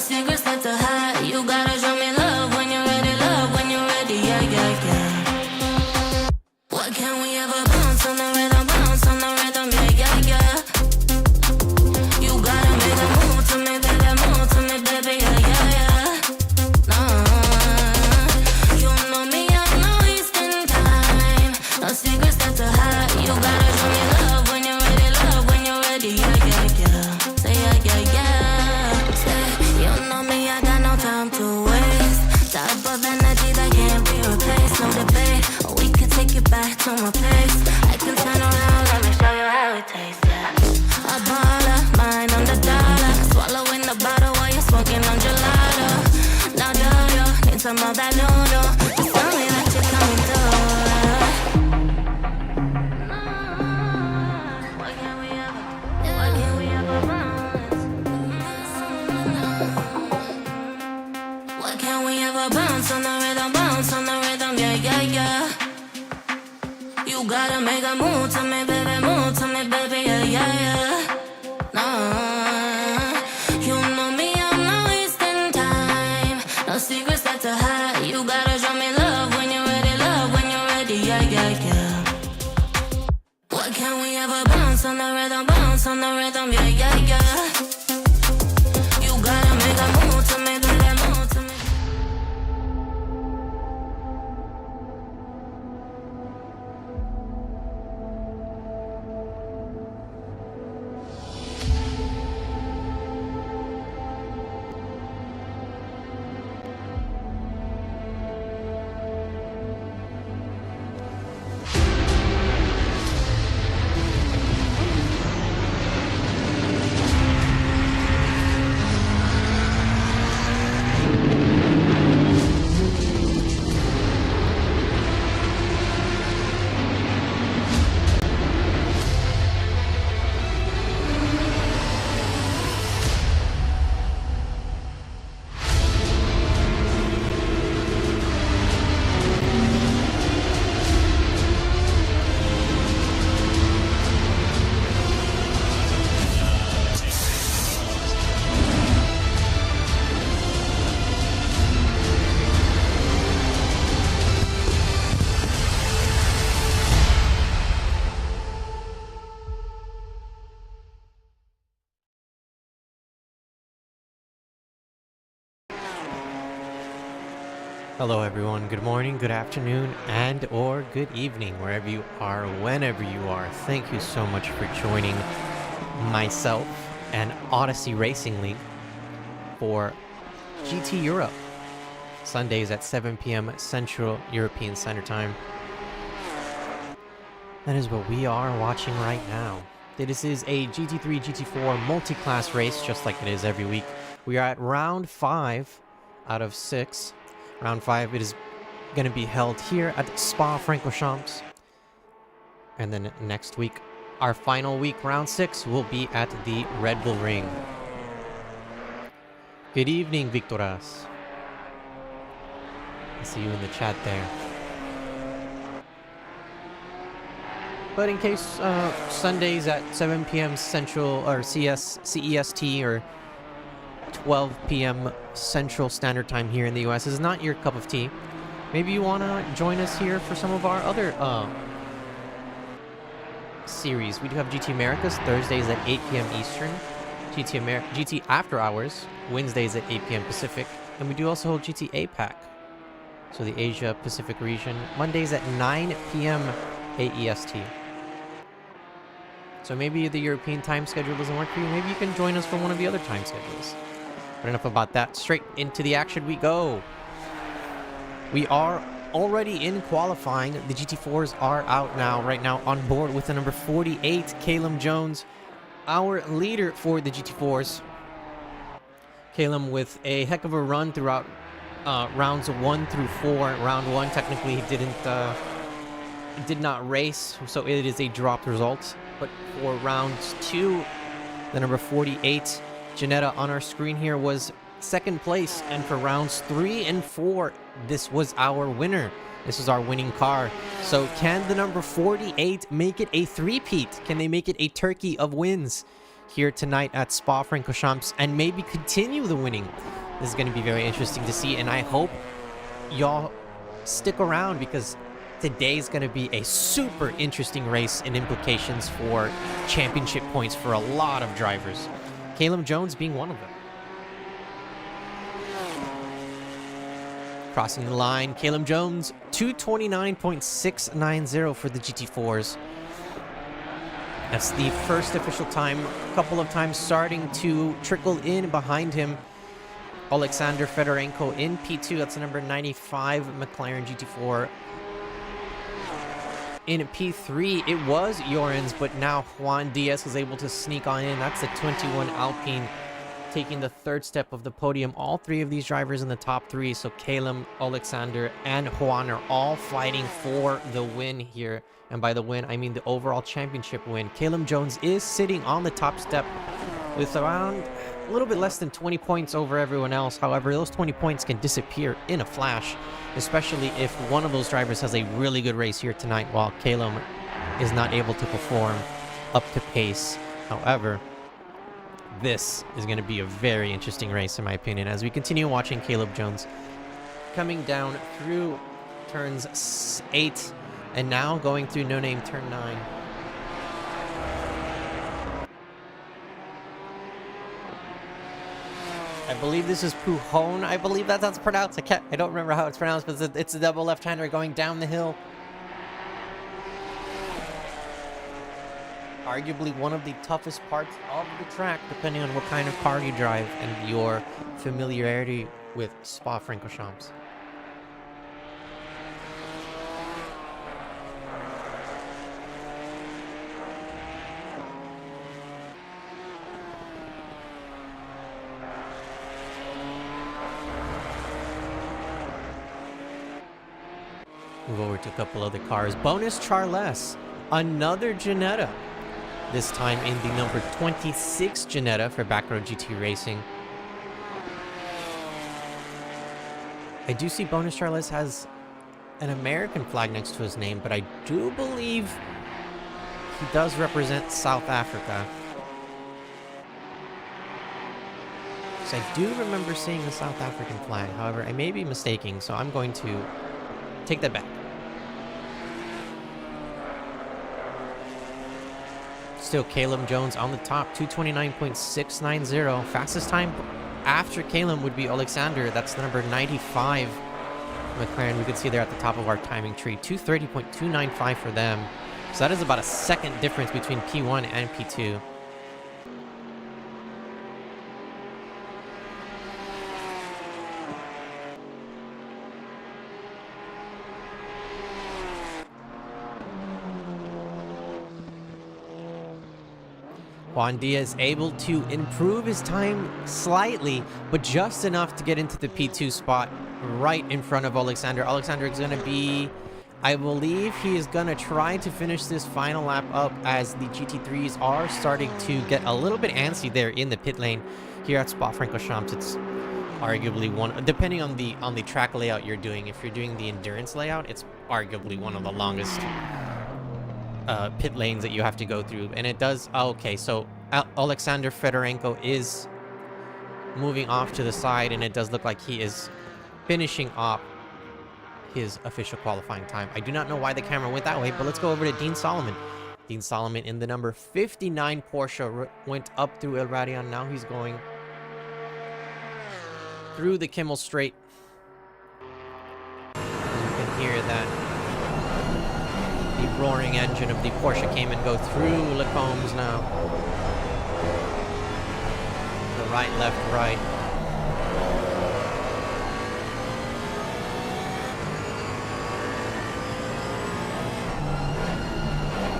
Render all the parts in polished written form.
secrets left to hide. You gotta show me love when you're ready, yeah, yeah, yeah. Why can't we ever bounce on the rhythm, yeah, yeah, yeah. You gotta make a move to me, baby, yeah, yeah, yeah. You know me, I'm not wasting time. No secrets left to hide. You gotta show me love when you're ready, yeah, yeah, yeah. Say yeah, yeah, yeah. Say, you know me, I got no time to waste. Type of energy that can't be replaced, no debate. We can take it back to my place. I can turn around, let me show you how it tastes, yeah. A baller, mine on the dollar. Swallowing the bottle while you're smoking on gelato. Now do you need some of that noodle? Just tell me that you're coming through. Why can't we ever Why can't we ever bounce on the rhythm, yeah, yeah, yeah. You gotta make a move to me, baby, yeah, yeah, yeah. You know me, I'm not wasting time. No secrets left to hide. You gotta show me love when you're ready, yeah, yeah, yeah. Why can't we ever bounce on the rhythm, yeah, yeah, yeah. You gotta make a move to me, baby, Hello everyone, good morning, good afternoon, and or good evening, wherever you are, whenever you are. Thank you so much for joining myself and Odyssey Racing League for GT Europe. Sundays at 7 p.m. Central European Standard Time. That is what we are watching right now. This is a GT3, GT4 multi-class race, just like it is every week. We are at round 5 out of 6. Round 5, it is going to be held here at Spa Francorchamps. And then next week, our final week, round 6, will be at the Red Bull Ring. Good evening, Victoras. I see you in the chat there. But in case Sundays at 7 p.m. Central or CEST or 12 p.m. Central Standard Time here in the US is not your cup of tea, maybe you want to join us here for some of our other series. We do have GT Americas Thursdays at 8 p.m. Eastern, GT After Hours Wednesdays at 8 p.m. Pacific, and we do also hold GT APAC, so the Asia Pacific region, Mondays at 9 p.m. AEST. So maybe the European time schedule doesn't work for you. Maybe you can join us for one of the other time schedules. But enough about that. Straight into the action we go. We are already in qualifying. The GT4s are out now, right now on board with the number 48, Calum Jones, our leader for the GT4s. Calum with a heck of a run throughout rounds 1 through 4. Round 1, technically, he did not race, so it is a dropped result. But for round 2, the number 48, Janetta, on our screen here, was second place. And for rounds 3 and 4, this was our winner. This was our winning car. So can the number 48 make it a three-peat? Can they make it a turkey of wins? here tonight at Spa-Francorchamps and maybe continue the winning. This is going to be very interesting to see, and I hope y'all stick around because today's going to be a super interesting race and implications for championship points for a lot of drivers. Caleb Jones being one of them. Crossing the line, Caleb Jones, 2:29.690 for the GT4s. That's the first official time. A couple of times starting to trickle in behind him. Alexander Fedorenko in P2. That's the number 95 McLaren GT4. In P3, it was Jorens, but now Juan Diaz was able to sneak on in. That's the 21 Alpine, taking the third step of the podium. All three of these drivers in the top three, so Caleb, Alexander, and Juan are all fighting for the win here. And by the win, I mean the overall championship win. Caleb Jones is sitting on the top step with around a little bit less than 20 points over everyone else. However, those 20 points can disappear in a flash, especially if one of those drivers has a really good race here tonight while Caleb is not able to perform up to pace. However, this is going to be a very interesting race, in my opinion, as we continue watching Caleb Jones coming down through turns 8 and now going through No Name turn 9. I believe this is Pujon. I believe that's how it's pronounced. I don't remember how it's pronounced, but it's a double left-hander going down the hill. Arguably one of the toughest parts of the track, depending on what kind of car you drive and your familiarity with Spa-Francorchamps. Move over to a couple other cars. Bonus Charles, another Ginetta. This time in the number 26 Ginetta for Backroad GT Racing. I do see Bonus Charles has an American flag next to his name, but I do believe he does represent South Africa. So I do remember seeing the South African flag. However, I may be mistaking, so I'm going to take that back. Still Caleb Jones on the top, 2:29.690. Fastest time after Caleb would be Alexander. That's the number 95 McLaren. We could see there at the top of our timing tree, 2:30.295 for them. So that is about a second difference between P1 and P2. Juan Diaz able to improve his time slightly, but just enough to get into the P2 spot right in front of Alexander. Alexander is going to be, I believe he is going to try to finish this final lap up as the GT3s are starting to get a little bit antsy there in the pit lane here at Spa-Francorchamps. It's arguably one, depending on the track layout you're doing. If you're doing the endurance layout, it's arguably one of the longest pit lanes that you have to go through, and it does. Okay, so Alexander Fedorenko is moving off to the side, and it does look like he is finishing off his official qualifying time. I do not know why the camera went that way, but let's go over to Dean Solomon. Dean Solomon in the number 59 Porsche went up through El Radion. Now he's going through the Kimmel Straight. You can hear that the roaring engine of the Porsche Cayman go through Lecombs now. The right, left, right.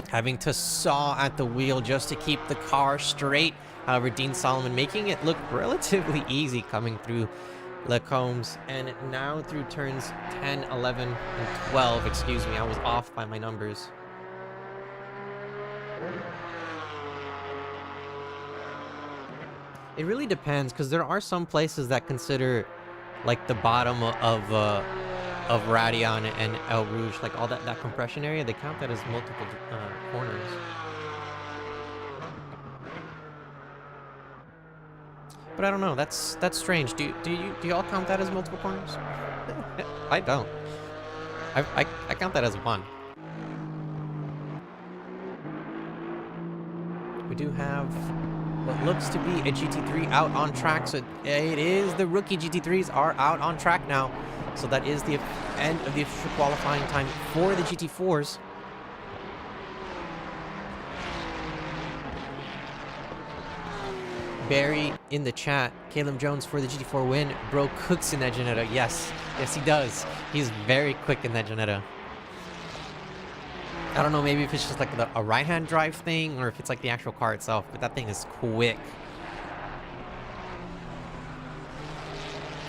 Having to saw at the wheel just to keep the car straight. However, Dean Solomon making it look relatively easy coming through Lecombs, and now through turns 10, 11, and 12. Excuse me, I was off by my numbers. It really depends, because there are some places that consider like the bottom of Radion and El Rouge, like all that compression area, they count that as multiple corners. But I don't know. That's strange. Do y'all count that as multiple corners? I don't. I count that as one. We do have what looks to be a GT3 out on track. So it is the rookie GT3s are out on track now. So that is the end of the official qualifying time for the GT4s. Barry in the chat, Caleb Jones for the GT4 win. Bro cooks in that Janetta. Yes, he does. He's very quick in that Janetta. I don't know, maybe if it's just like a right-hand drive thing or if it's like the actual car itself, but that thing is quick.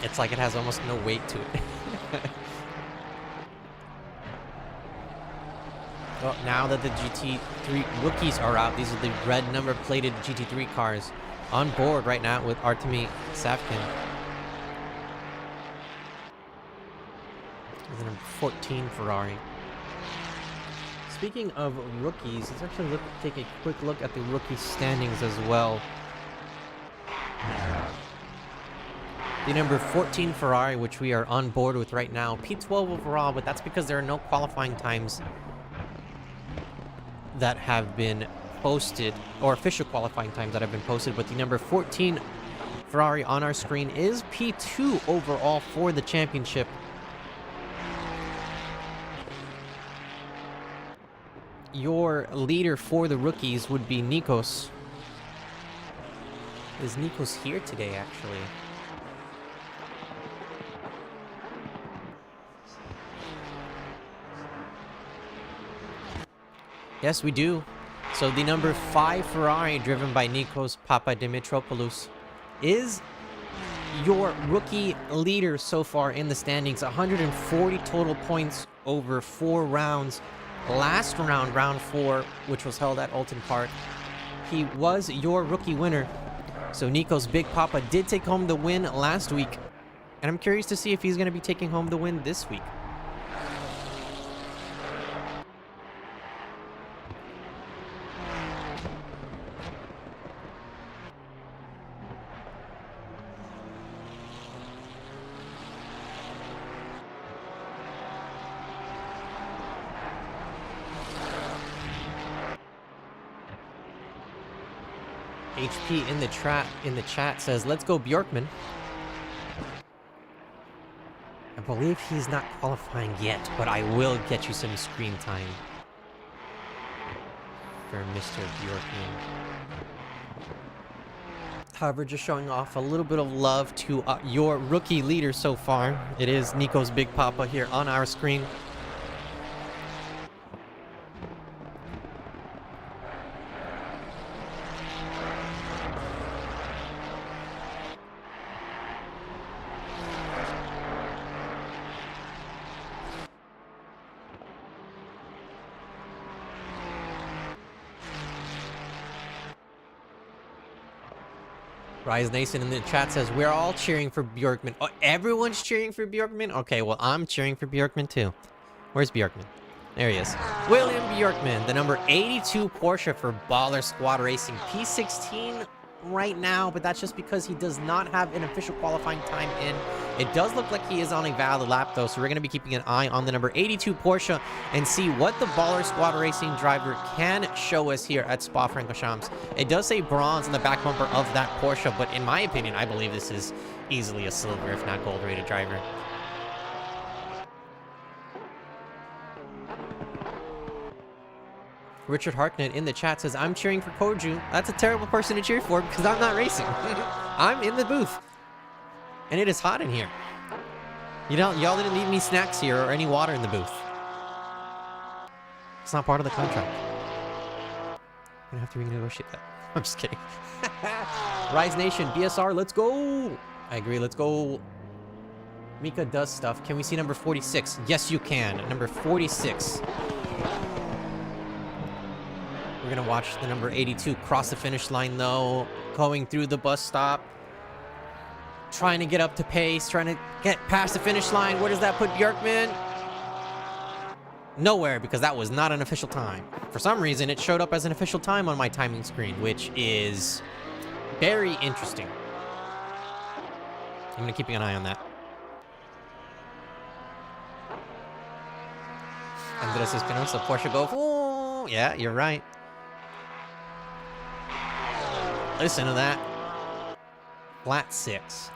It's like it has almost no weight to it. Well, now that the GT3 rookies are out, these are the red number-plated GT3 cars on board right now with Artemi Savkin. The number 14 Ferrari. Speaking of rookies, let's actually take a quick look at the rookie standings as well. The number 14 Ferrari, which we are on board with right now, P12 overall, but that's because there are no qualifying times that have been posted, or official qualifying times that have been posted, but the number 14 Ferrari on our screen is P2 overall for the championship. Your leader for the rookies would be Nikos. Is Nikos here today, actually? Yes, we do. So the number 5 Ferrari, driven by Nikos Papadimitriopoulos, is your rookie leader so far in the standings. 140 total points over 4 rounds. Last round, round 4, which was held at Alton Park, he was your rookie winner. So Nikos Big Papa did take home the win last week. And I'm curious to see if he's going to be taking home the win this week. HP in the chat says, "Let's go Bjorkman." I believe he's not qualifying yet, but I will get you some screen time for Mr. Bjorkman. However, just showing off a little bit of love to your rookie leader so far. It is Nikos Big Papa here on our screen. Rise Nason in the chat says, "We're all cheering for Bjorkman." Oh, everyone's cheering for Bjorkman? Okay, well, I'm cheering for Bjorkman too. Where's Bjorkman? There he is. William Bjorkman, the number 82 Porsche for Baller Squad Racing. P16 right now, but that's just because he does not have an official qualifying time in. It does look like he is on a valid lap, though, so we're going to be keeping an eye on the number 82 Porsche and see what the Baller Squad Racing driver can show us here at Spa-Francorchamps. It does say bronze in the back bumper of that Porsche, but in my opinion, I believe this is easily a silver, if not gold-rated driver. Richard Harknett in the chat says, "I'm cheering for Koju." That's a terrible person to cheer for because I'm not racing. I'm in the booth. And it is hot in here. Y'all didn't leave me snacks here or any water in the booth. It's not part of the contract. I'm gonna have to renegotiate that. I'm just kidding. Rise Nation, BSR, let's go. I agree, let's go. Mika does stuff. Can we see number 46? Yes, you can. Number 46. We're gonna watch the number 82 cross the finish line, though. Going through the bus stop. Trying to get up to pace, trying to get past the finish line. Where does that put Bjorkman? Nowhere, because that was not an official time. For some reason, it showed up as an official time on my timing screen, which is very interesting. I'm going to keep an eye on that. Andres Espinosa, Porsche go. Ooh, yeah, you're right. Listen to that. Flat 6.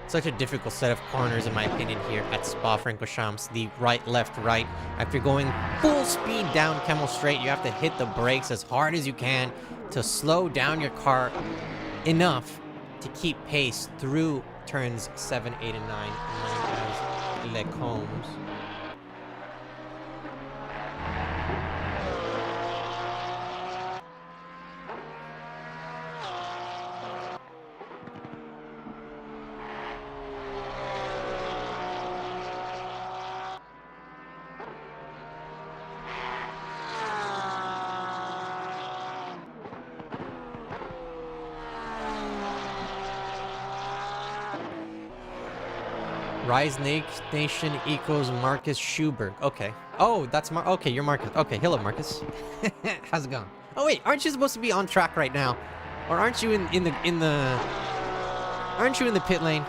Such a difficult set of corners, in my opinion, here at Spa-Francorchamps. The right, left, right. After going full speed down Kemmel Straight, you have to hit the brakes as hard as you can to slow down your car enough to keep pace through turns 7, 8, and 9, known as Les Combes. Rise Nation equals Marcus Schubert. Okay. Oh, that's okay, you're Marcus. Okay, hello, Marcus. How's it going? Oh wait, aren't you supposed to be on track right now? Or aren't you in the pit lane?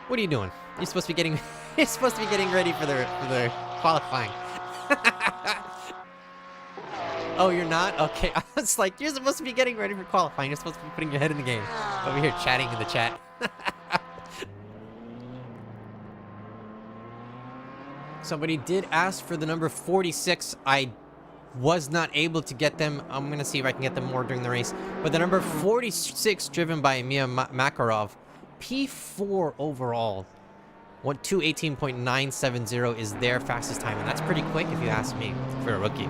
What are you doing? You're supposed to be getting ready for the qualifying. Oh, you're not? Okay. I was like, you're supposed to be getting ready for qualifying. You're supposed to be putting your head in the game. Over here chatting in the chat. Somebody did ask for the number 46. I was not able to get them. I'm going to see if I can get them more during the race. But the number 46, driven by Mia Makarov, P4 overall. 218.970 is their fastest time. And that's pretty quick if you ask me, for a rookie.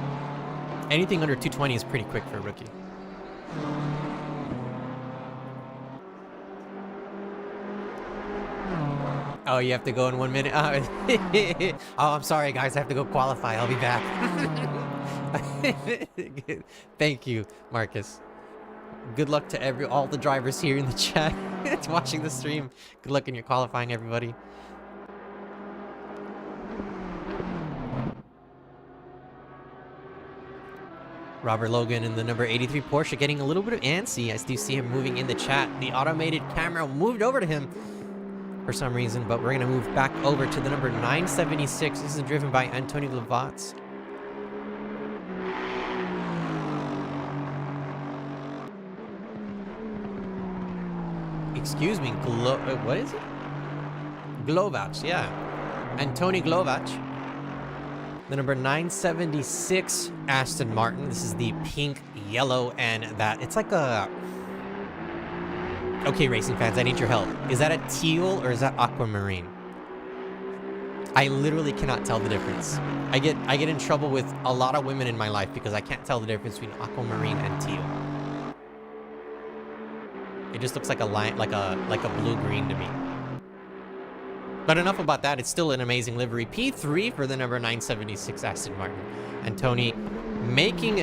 Anything under 220 is pretty quick for a rookie. Oh, you have to go in 1 minute? Oh, I'm sorry, guys. I have to go qualify. I'll be back. Thank you, Marcus. Good luck to all the drivers here in the chat watching the stream. Good luck in your qualifying, everybody. Robert Logan in the number 83 Porsche getting a little bit of antsy. I do see him moving in the chat. The automated camera moved over to him for some reason, but we're going to move back over to the number 976. This is driven by Anthony Lovatz. Excuse me, what is it? Glovach, yeah. Antoni Glovach. The number 976 Aston Martin. This is the pink, yellow, and that. It's like a... Okay, racing fans, I need your help. Is that a teal or is that aquamarine? I literally cannot tell the difference. I get in trouble with a lot of women in my life because I can't tell the difference between aquamarine and teal. It just looks like a line, like a blue-green to me. But enough about that. It's still an amazing livery. P3 for the number 976 Aston Martin. And Tony making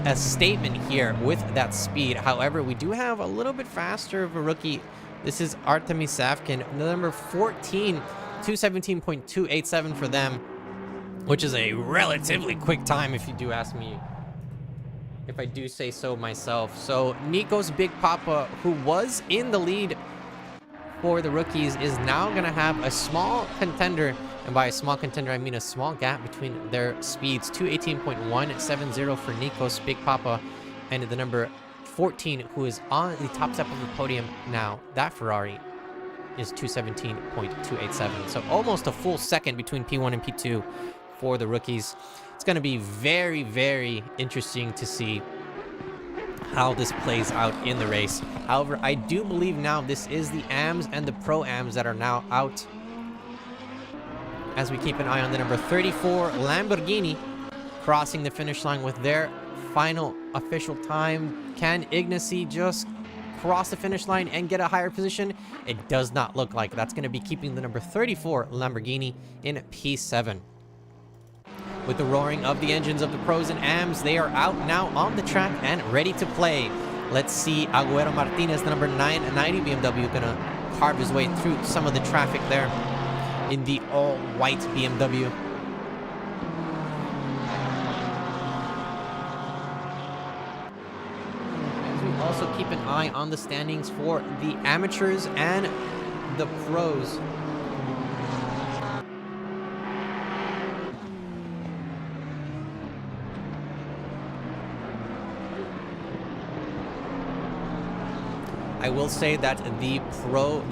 a statement here with that speed. However, we do have a little bit faster of a rookie. This is Artemi Savkin, the number 14, 217.287 for them, which is a relatively quick time if you do ask me, if I do say so myself. So Nico's Big Papa, who was in the lead for the rookies, is now going to have a small contender. And by a small contender, I mean a small gap between their speeds. 218.170 for Nico's Big Papa, and the number 14, who is on the top step of the podium now. That Ferrari is 217.287. So almost a full second between P1 and P2 for the rookies. It's going to be very, very interesting to see how this plays out in the race. However, I do believe now this is the AMs and the Pro-Ams that are now out, as we keep an eye on the number 34 Lamborghini crossing the finish line with their final official time. Can Ignacy just cross the finish line and get a higher position? It does not look like. That's going to be keeping the number 34 Lamborghini in P7. With the roaring of the engines of the pros and AMs, they are out now on the track and ready to play. Let's see Agüero Martinez, the number 990 BMW, gonna carve his way through some of the traffic there in the all-white BMW. As we also keep an eye on the standings for the amateurs and the pros. I will say that the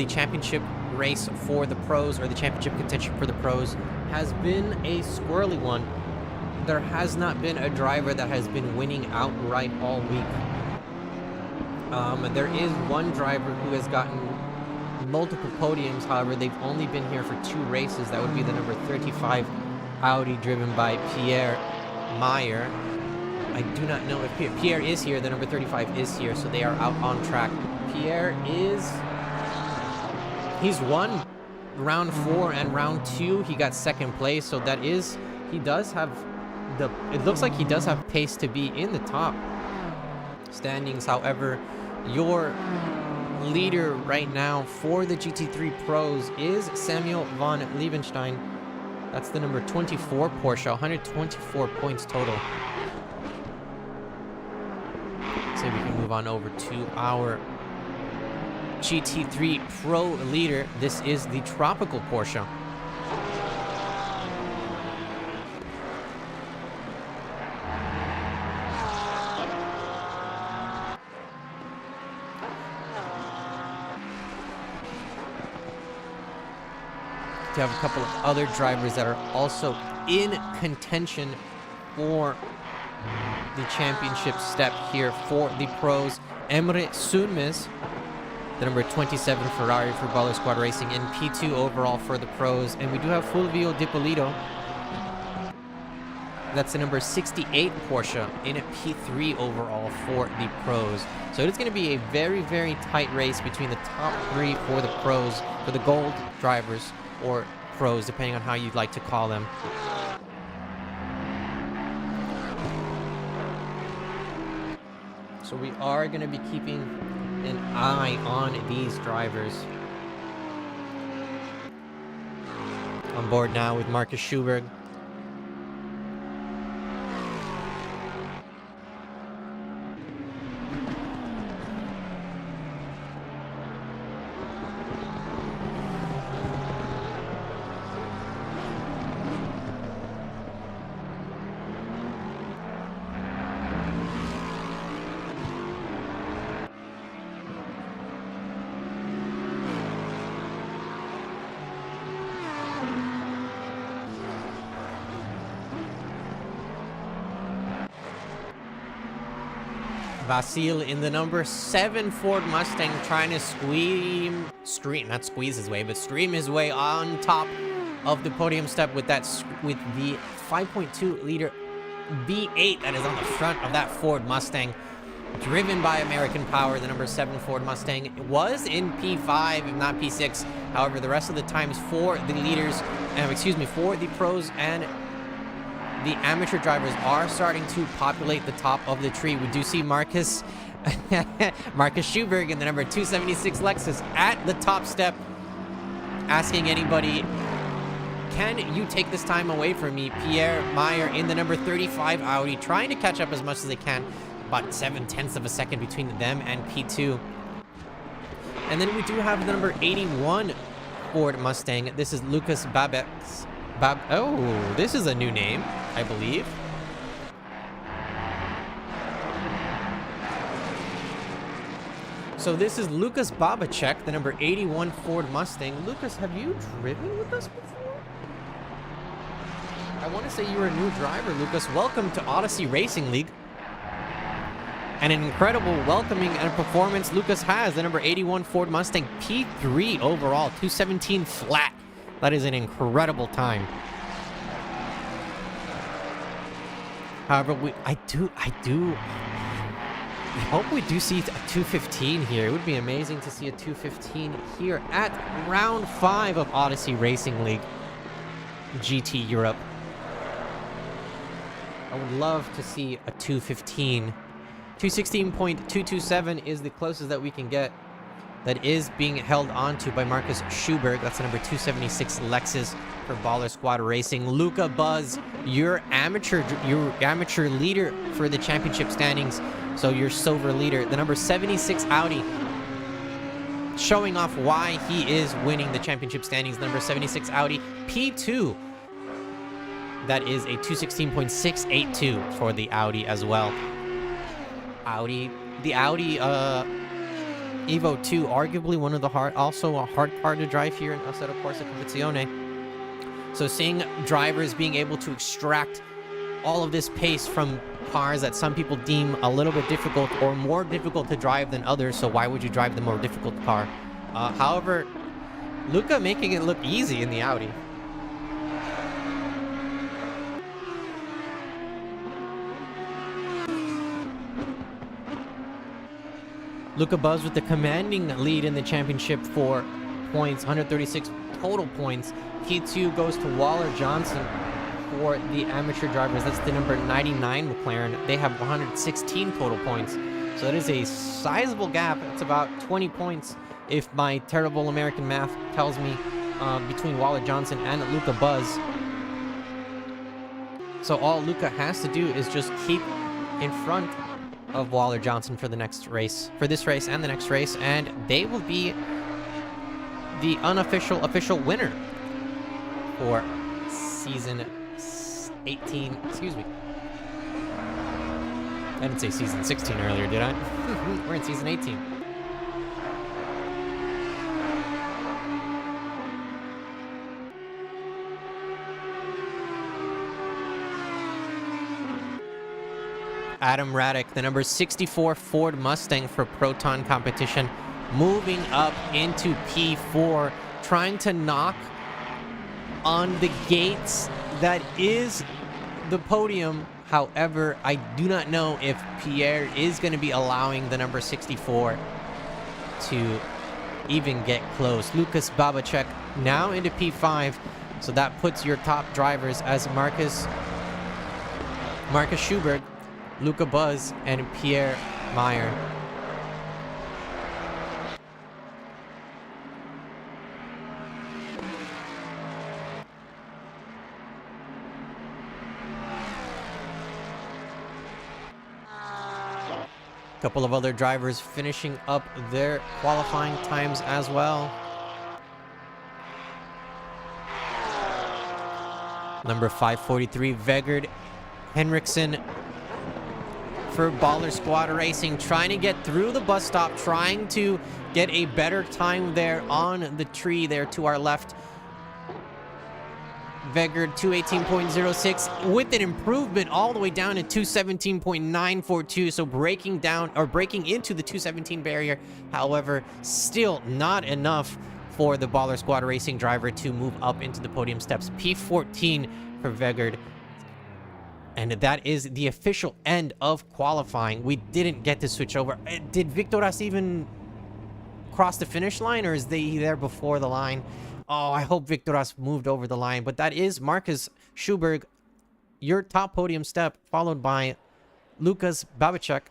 championship race for the pros, or the championship contention for the pros, has been a squirrely one. There has not been a driver that has been winning outright all week. There is one driver who has gotten multiple podiums. However, they've only been here for 2 races. That would be the number 35 Audi, driven by Pierre Meyer. I do not know if Pierre is here. The number 35 is here, so they are out on track. Pierre he's won round 4 and round 2. He got 2nd place, so that is, it looks like he does have pace to be in the top standings. However, your leader right now for the GT3 Pros is Samuel von Liebenstein. That's the number 24 Porsche, 124 points total. So we can move on over to our GT3 Pro leader. This is the Tropical Porsche. To have a couple of other drivers that are also in contention for the championship step here for the pros. Emre Sunmez, the number 27 Ferrari for Baller Squad Racing, in P2 overall for the pros. And we do have Fulvio Dipolito. That's the number 68 Porsche in P3 overall for the pros. So it's going to be a very, very tight race between the top 3 for the pros, for the gold drivers, or pros, depending on how you'd like to call them. So we are going to be keeping an eye on these drivers. On board now with Marcus Schuberg. Vasil in the number 7 Ford Mustang, trying to stream his way on top of the podium step with the 5.2 liter V8 that is on the front of that Ford Mustang, driven by American Power. The number 7 Ford Mustang was in P5, if not P6. However, the rest of the times for the leaders, for the pros and the amateur drivers are starting to populate the top of the tree. We do see Marcus Schuberg in the number 276 Lexus at the top step, asking anybody, can you take this time away from me? Pierre Meyer in the number 35 Audi, trying to catch up as much as they can. About 0.7 of a second between them and P2. And then we do have the number 81 Ford Mustang. This is Lucas Babex. Oh, this is a new name, I believe. So this is Lucas Babacek, the number 81 Ford Mustang. Lucas, have you driven with us before? I want to say you're a new driver, Lucas. Welcome to Odyssey Racing League. And an incredible welcoming and performance Lucas has. The number 81 Ford Mustang, P3 overall, 217 flat. That is an incredible time. However, I hope we do see a 215 here. It would be amazing to see a 215 here at round 5 of Odyssey Racing League GT Europe. I would love to see a 215 216.227 is the closest that we can get. That is being held onto by Marcus Schuberg. That's the number 276 Lexus for Baller Squad Racing. Luca Buzz, your amateur leader for the championship standings. So your silver leader, the number 76 Audi, showing off why he is winning the championship standings. Number 76 Audi P2. That is a 216.682 for the Audi as well. The Audi Evo 2, arguably one of the also a hard car to drive here in Assetto Corsa Competizione. So seeing drivers being able to extract all of this pace from cars that some people deem a little bit difficult or more difficult to drive than others, so why would you drive the more difficult car? However, Luca making it look easy in the Audi. Luca Buzz with the commanding lead in the championship for points, 136 total points. P2 goes to Waller Johnson for the amateur drivers. That's the number 99 McLaren. They have 116 total points. So that is a sizable gap. It's about 20 points, if my terrible American math tells me, between Waller Johnson and Luca Buzz. So all Luca has to do is just keep in front of Waller Johnson for the next race, for this race and the next race, and they will be the official winner for season 18. Excuse me. I didn't say season 16 earlier, did I? We're in season 18. Adam Radek, the number 64 Ford Mustang for Proton Competition, moving up into P4, trying to knock on the gates that is the podium. However, I do not know if Pierre is going to be allowing the number 64 to even get close. Lucas Babacek now into P5, so that puts your top drivers as Marcus Schuberg, Luca Buzz, and Pierre Meyer. A couple of other drivers finishing up their qualifying times as well. Number 543, Vegard Henriksen for Baller Squad Racing, trying to get through the bus stop, trying to get a better time there on the tree there to our left. Vegard 218.06 with an improvement all the way down to 217.942, so breaking into the 217 barrier. However, still not enough for the Baller Squad Racing driver to move up into the podium steps. P14 for Vegard. And that is the official end of qualifying. We didn't get to switch over. Did Victoras even cross the finish line, or is he there before the line? Oh, I hope Victoras moved over the line. But that is Marcus Schuberg, your top podium step, followed by Lucas Babacek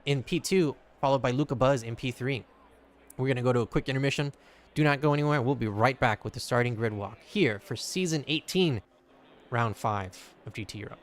in P2, followed by Luca Buzz in P3. We're going to go to a quick intermission. Do not go anywhere. We'll be right back with the starting grid walk here for Season 18, Round 5 of GT Europe.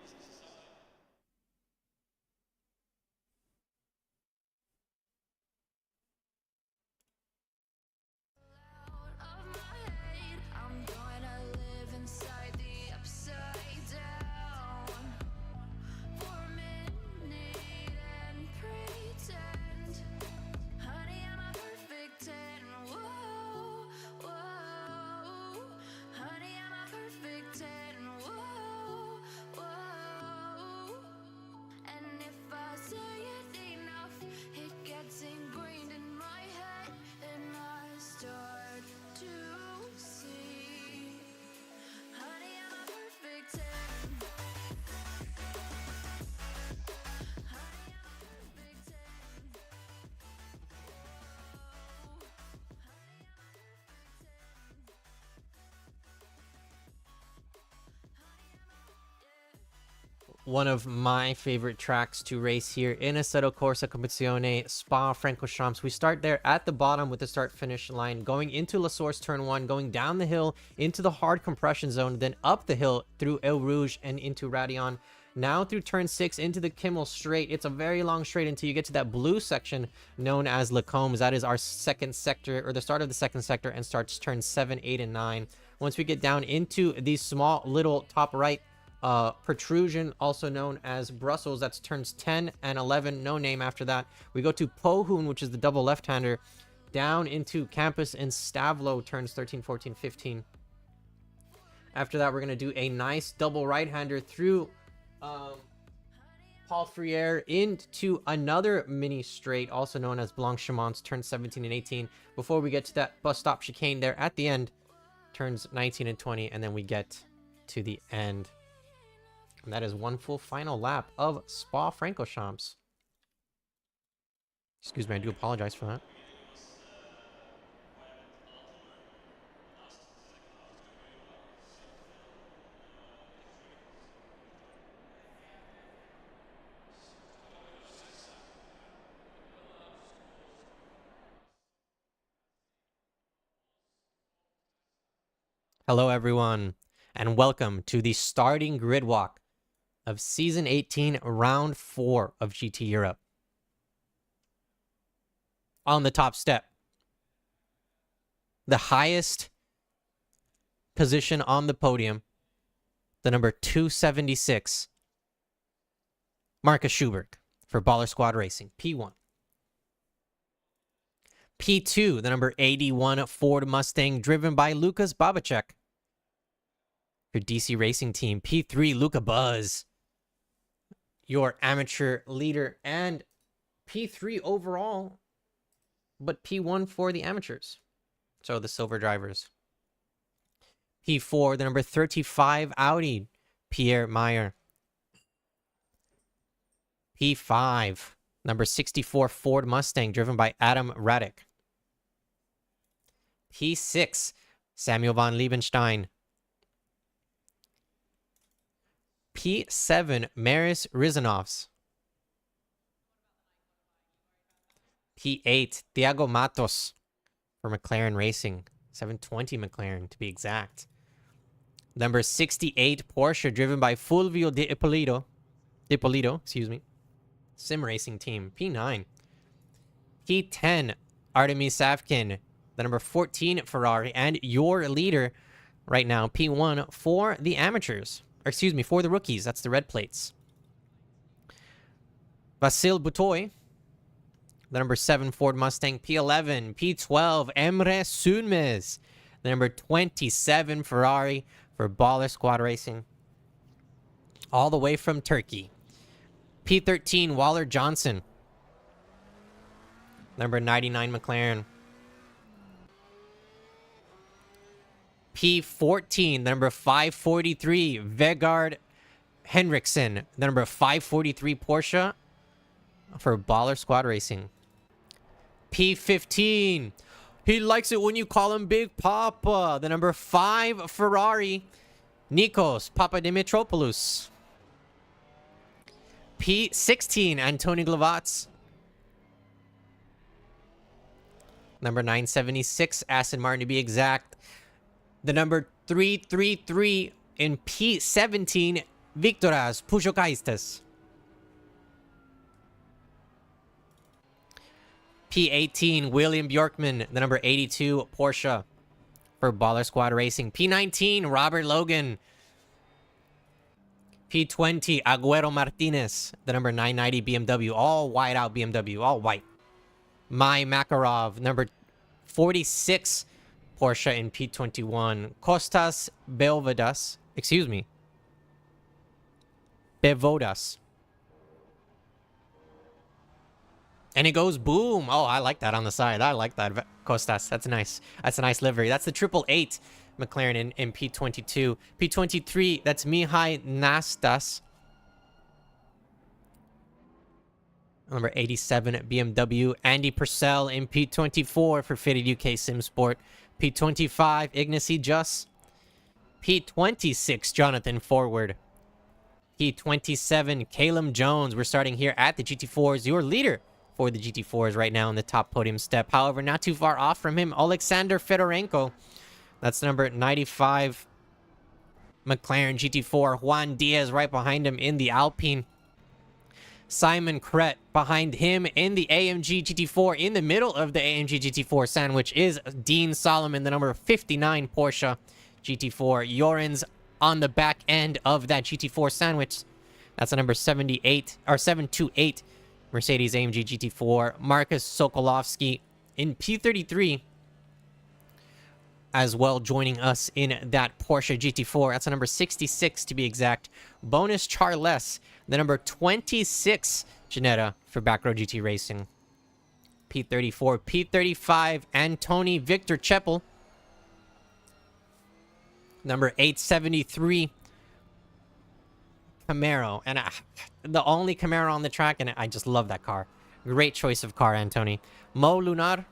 one of my favorite tracks to race here in Assetto Corsa Competizione, Spa-Francorchamps. We start there at the bottom with the start-finish line, going into La Source turn 1, going down the hill into the hard compression zone, then up the hill through El Rouge and into Radion. Now through turn 6 into the Kimmel straight. It's a very long straight until you get to that blue section known as Le Combes. That is our second sector, or the start of the second sector, and starts turn 7, 8, and 9. Once we get down into the small little top right protrusion, also known as Brussels, that's turns 10 and 11, no name after that. We go to Pohun, which is the double left-hander, down into Campus and Stavlo, turns 13, 14, 15. After that, we're going to do a nice double right-hander through Paul Friere into another mini straight, also known as Blanchemont, turns 17 and 18, before we get to that bus stop chicane there at the end, turns 19 and 20, and then we get to the end. And that is one full final lap of Spa-Francorchamps. Excuse me, I do apologize for that. Hello, everyone, and welcome to the starting grid walk of Season 18, Round 4 of GT Europe. On the top step, the highest position on the podium, the number 276, Marcus Schubert for Baller Squad Racing, P1. P2, the number 81 Ford Mustang, driven by Lukas Babacek for DC Racing Team. P3, Luca Buzz, your amateur leader, and P3 overall, but P1 for the amateurs, so the silver drivers. P4, the number 35 Audi, Pierre Meyer. P5, number 64 Ford Mustang, driven by Adam Radek. P6, Samuel von Liebenstein. P7, Maris Rizanovs. P8, Thiago Matos for McLaren Racing. 720 McLaren, to be exact. Number 68, Porsche, driven by Fulvio De Ippolito, excuse me. Sim Racing Team. P9. P10, Artemis Savkin, the number 14 Ferrari, and your leader right now, P1, for the amateurs. Or excuse me, for the rookies. That's the red plates. Vasil Butoy, the number 7 Ford Mustang, P11. P12, Emre Sunmez, the number 27 Ferrari for Baller Squad Racing, all the way from Turkey. P13, Waller Johnson, number 99 McLaren. P14, number 543, Vegard Henriksen, the number 543 Porsche for Baller Squad Racing. P15, he likes it when you call him Big Papa, the number 5 Ferrari, Nikos Papadimitriopoulos. P16, Antoni Glavats, number 976, Aston Martin to be exact. The number 333 in P17, Viktoras Pujokaistas. P18, William Bjorkman, the number 82 Porsche for Baller Squad Racing. P19, Robert Logan. P20, Agüero Martinez, the number 990 BMW, all white out BMW, all white. Mai Makarov, number 46 Porsche in P21. Kostas Bevodas, Bevodas. And it goes boom. Oh, I like that on the side. I like that, Kostas. That's nice. That's a nice livery. That's the 888 McLaren in P22. P23, that's Mihai Nastas, number 87 BMW. Andy Purcell in P24 for Fitted UK Sim Sport. P25, Ignacy Just. P26, Jonathan Forward. P27, Caleb Jones. We're starting here at the GT4s. Your leader for the GT4s right now in the top podium step. However, not too far off from him, Alexander Fedorenko. That's number 95 McLaren GT4. Juan Diaz right behind him in the Alpine. Simon Kret behind him in the AMG GT4. In the middle of the AMG GT4 sandwich is Dean Solomon, the number 59 Porsche GT4. Jorens on the back end of that GT4 sandwich. That's a number 78 or 728 Mercedes AMG GT4. Marcus Sokolovsky in P33 as well, joining us in that Porsche GT4. That's a number 66 to be exact. Bonus Charles, the number 26 Ginetta for Backroad GT Racing. P34, P35, Antoni Victor Cheppel. Number 873 Camaro. And the only Camaro on the track, and I just love that car. Great choice of car, Antoni. Mo Lunar,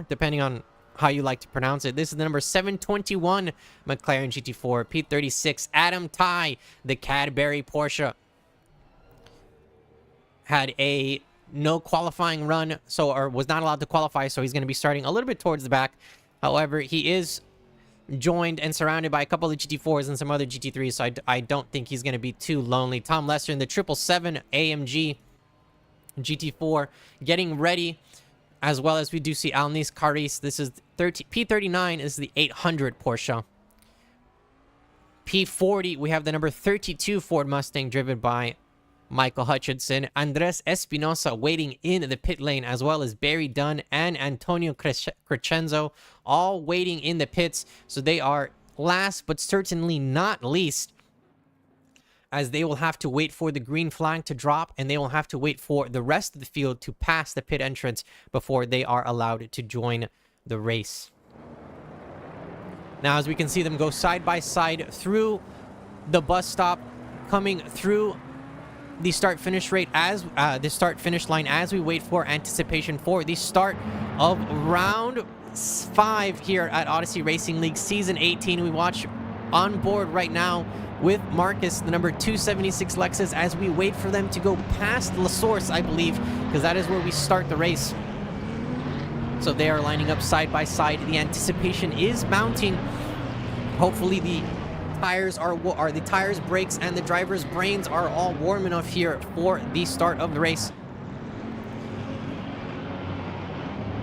depending on how you like to pronounce it. This is the number 721 McLaren GT4. P36, Adam Ty, the Cadbury Porsche. Had a no qualifying run, or was not allowed to qualify, so he's going to be starting a little bit towards the back. However, he is joined and surrounded by a couple of GT4s and some other GT3s, so I don't think he's going to be too lonely. Tom Lester in the 777 AMG GT4 getting ready, as well as we do see Alnis Caris. This is P39 is the 800 Porsche. P40, we have the number 32 Ford Mustang driven by Michael Hutchinson. Andres Espinosa waiting in the pit lane, as well as Barry Dunn and Antonio Crescenzo, all waiting in the pits. So they are last, but certainly not least, as they will have to wait for the green flag to drop, and they will have to wait for the rest of the field to pass the pit entrance before they are allowed to join the race. Now, as we can see them go side by side through the bus stop, coming through the start-finish line as we wait for anticipation for the start of round 5 here at Odyssey Racing League Season 18. We watch on board right now with Marcus, the number 276 Lexus, as we wait for them to go past La Source, I believe, because that is where we start the race. So they are lining up side by side. The anticipation is mounting. Hopefully the tires the tires, brakes, and the driver's brains are all warm enough here for the start of the race.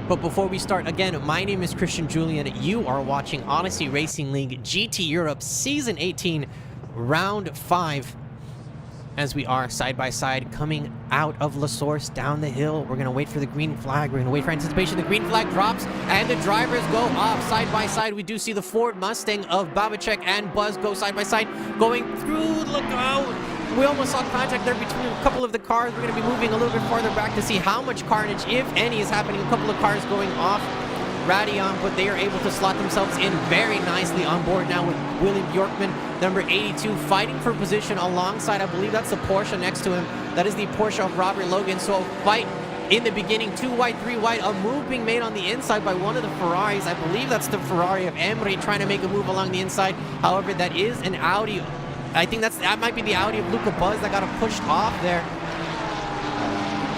But before we start, again, my name is Christian Julian. You are watching Odyssey Racing League GT Europe Season 18, Round 5. As we are side by side coming out of La Source down the hill. We're going to wait for the green flag. We're going to wait for anticipation. The green flag drops and the drivers go off side by side. We do see the Ford Mustang of Babacek and Buzz go side by side going through. Look out. We almost saw contact there between a couple of the cars. We're going to be moving a little bit farther back to see how much carnage, if any, is happening. A couple of cars going off Radeon, but they are able to slot themselves in very nicely on board now with William Bjorkman, number 82, fighting for position alongside, I believe that's the Porsche next to him. That is the Porsche of Robert Logan. So a fight in the beginning, 2 wide, 3 wide, a move being made on the inside by one of the Ferraris. I believe that's the Ferrari of Emery trying to make a move along the inside. However, that is an Audi. I think that might be the Audi of Luca Buzz that got him pushed off there.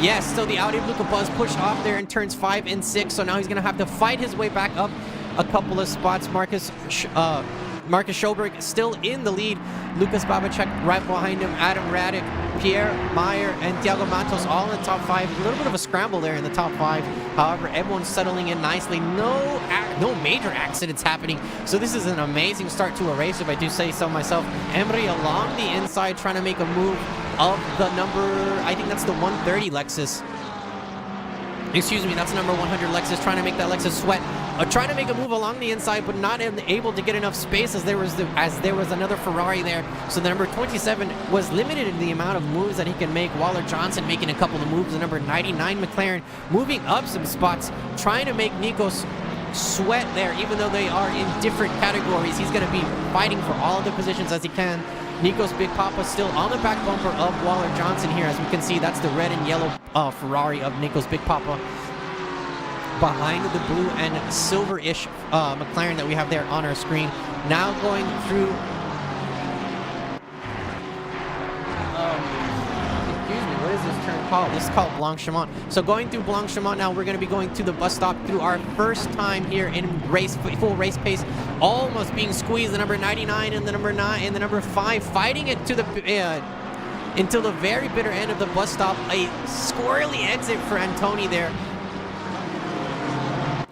Yes, so the Audi of Luca Buzz pushed off there in turns 5 and 6. So now he's going to have to fight his way back up a couple of spots. Marcus Schoberg still in the lead. Lucas Babacek right behind him. Adam Radek, Pierre Meyer, and Thiago Matos all in the top 5. A little bit of a scramble there in the top 5. However, everyone's settling in nicely. No major accidents happening. So this is an amazing start to a race, if I do say so myself. Emery along the inside trying to make a move of the number, I think that's the 130 Lexus. Excuse me, that's number 100 Lexus, trying to make that Lexus sweat. Trying to make a move along the inside, but not able to get enough space as there was another Ferrari there. So the number 27 was limited in the amount of moves that he can make. Waller Johnson making a couple of moves. The number 99 McLaren moving up some spots, trying to make Nikos sweat there, even though they are in different categories. He's going to be fighting for all of the positions as he can. Nikos Big Papa still on the back bumper of Waller Johnson here. As we can see, that's the red and yellow Ferrari of Nikos Big Papa behind the blue and silver-ish McLaren that we have there on our screen. Now going through called? This is called Blanchimont. So going through Blanchimont now, we're going to be going to the bus stop through our first time here in full race pace. Almost being squeezed. The number 99 and the number 9 and the number 5 fighting it to the until the very bitter end of the bus stop. A squirrely exit for Antoni there.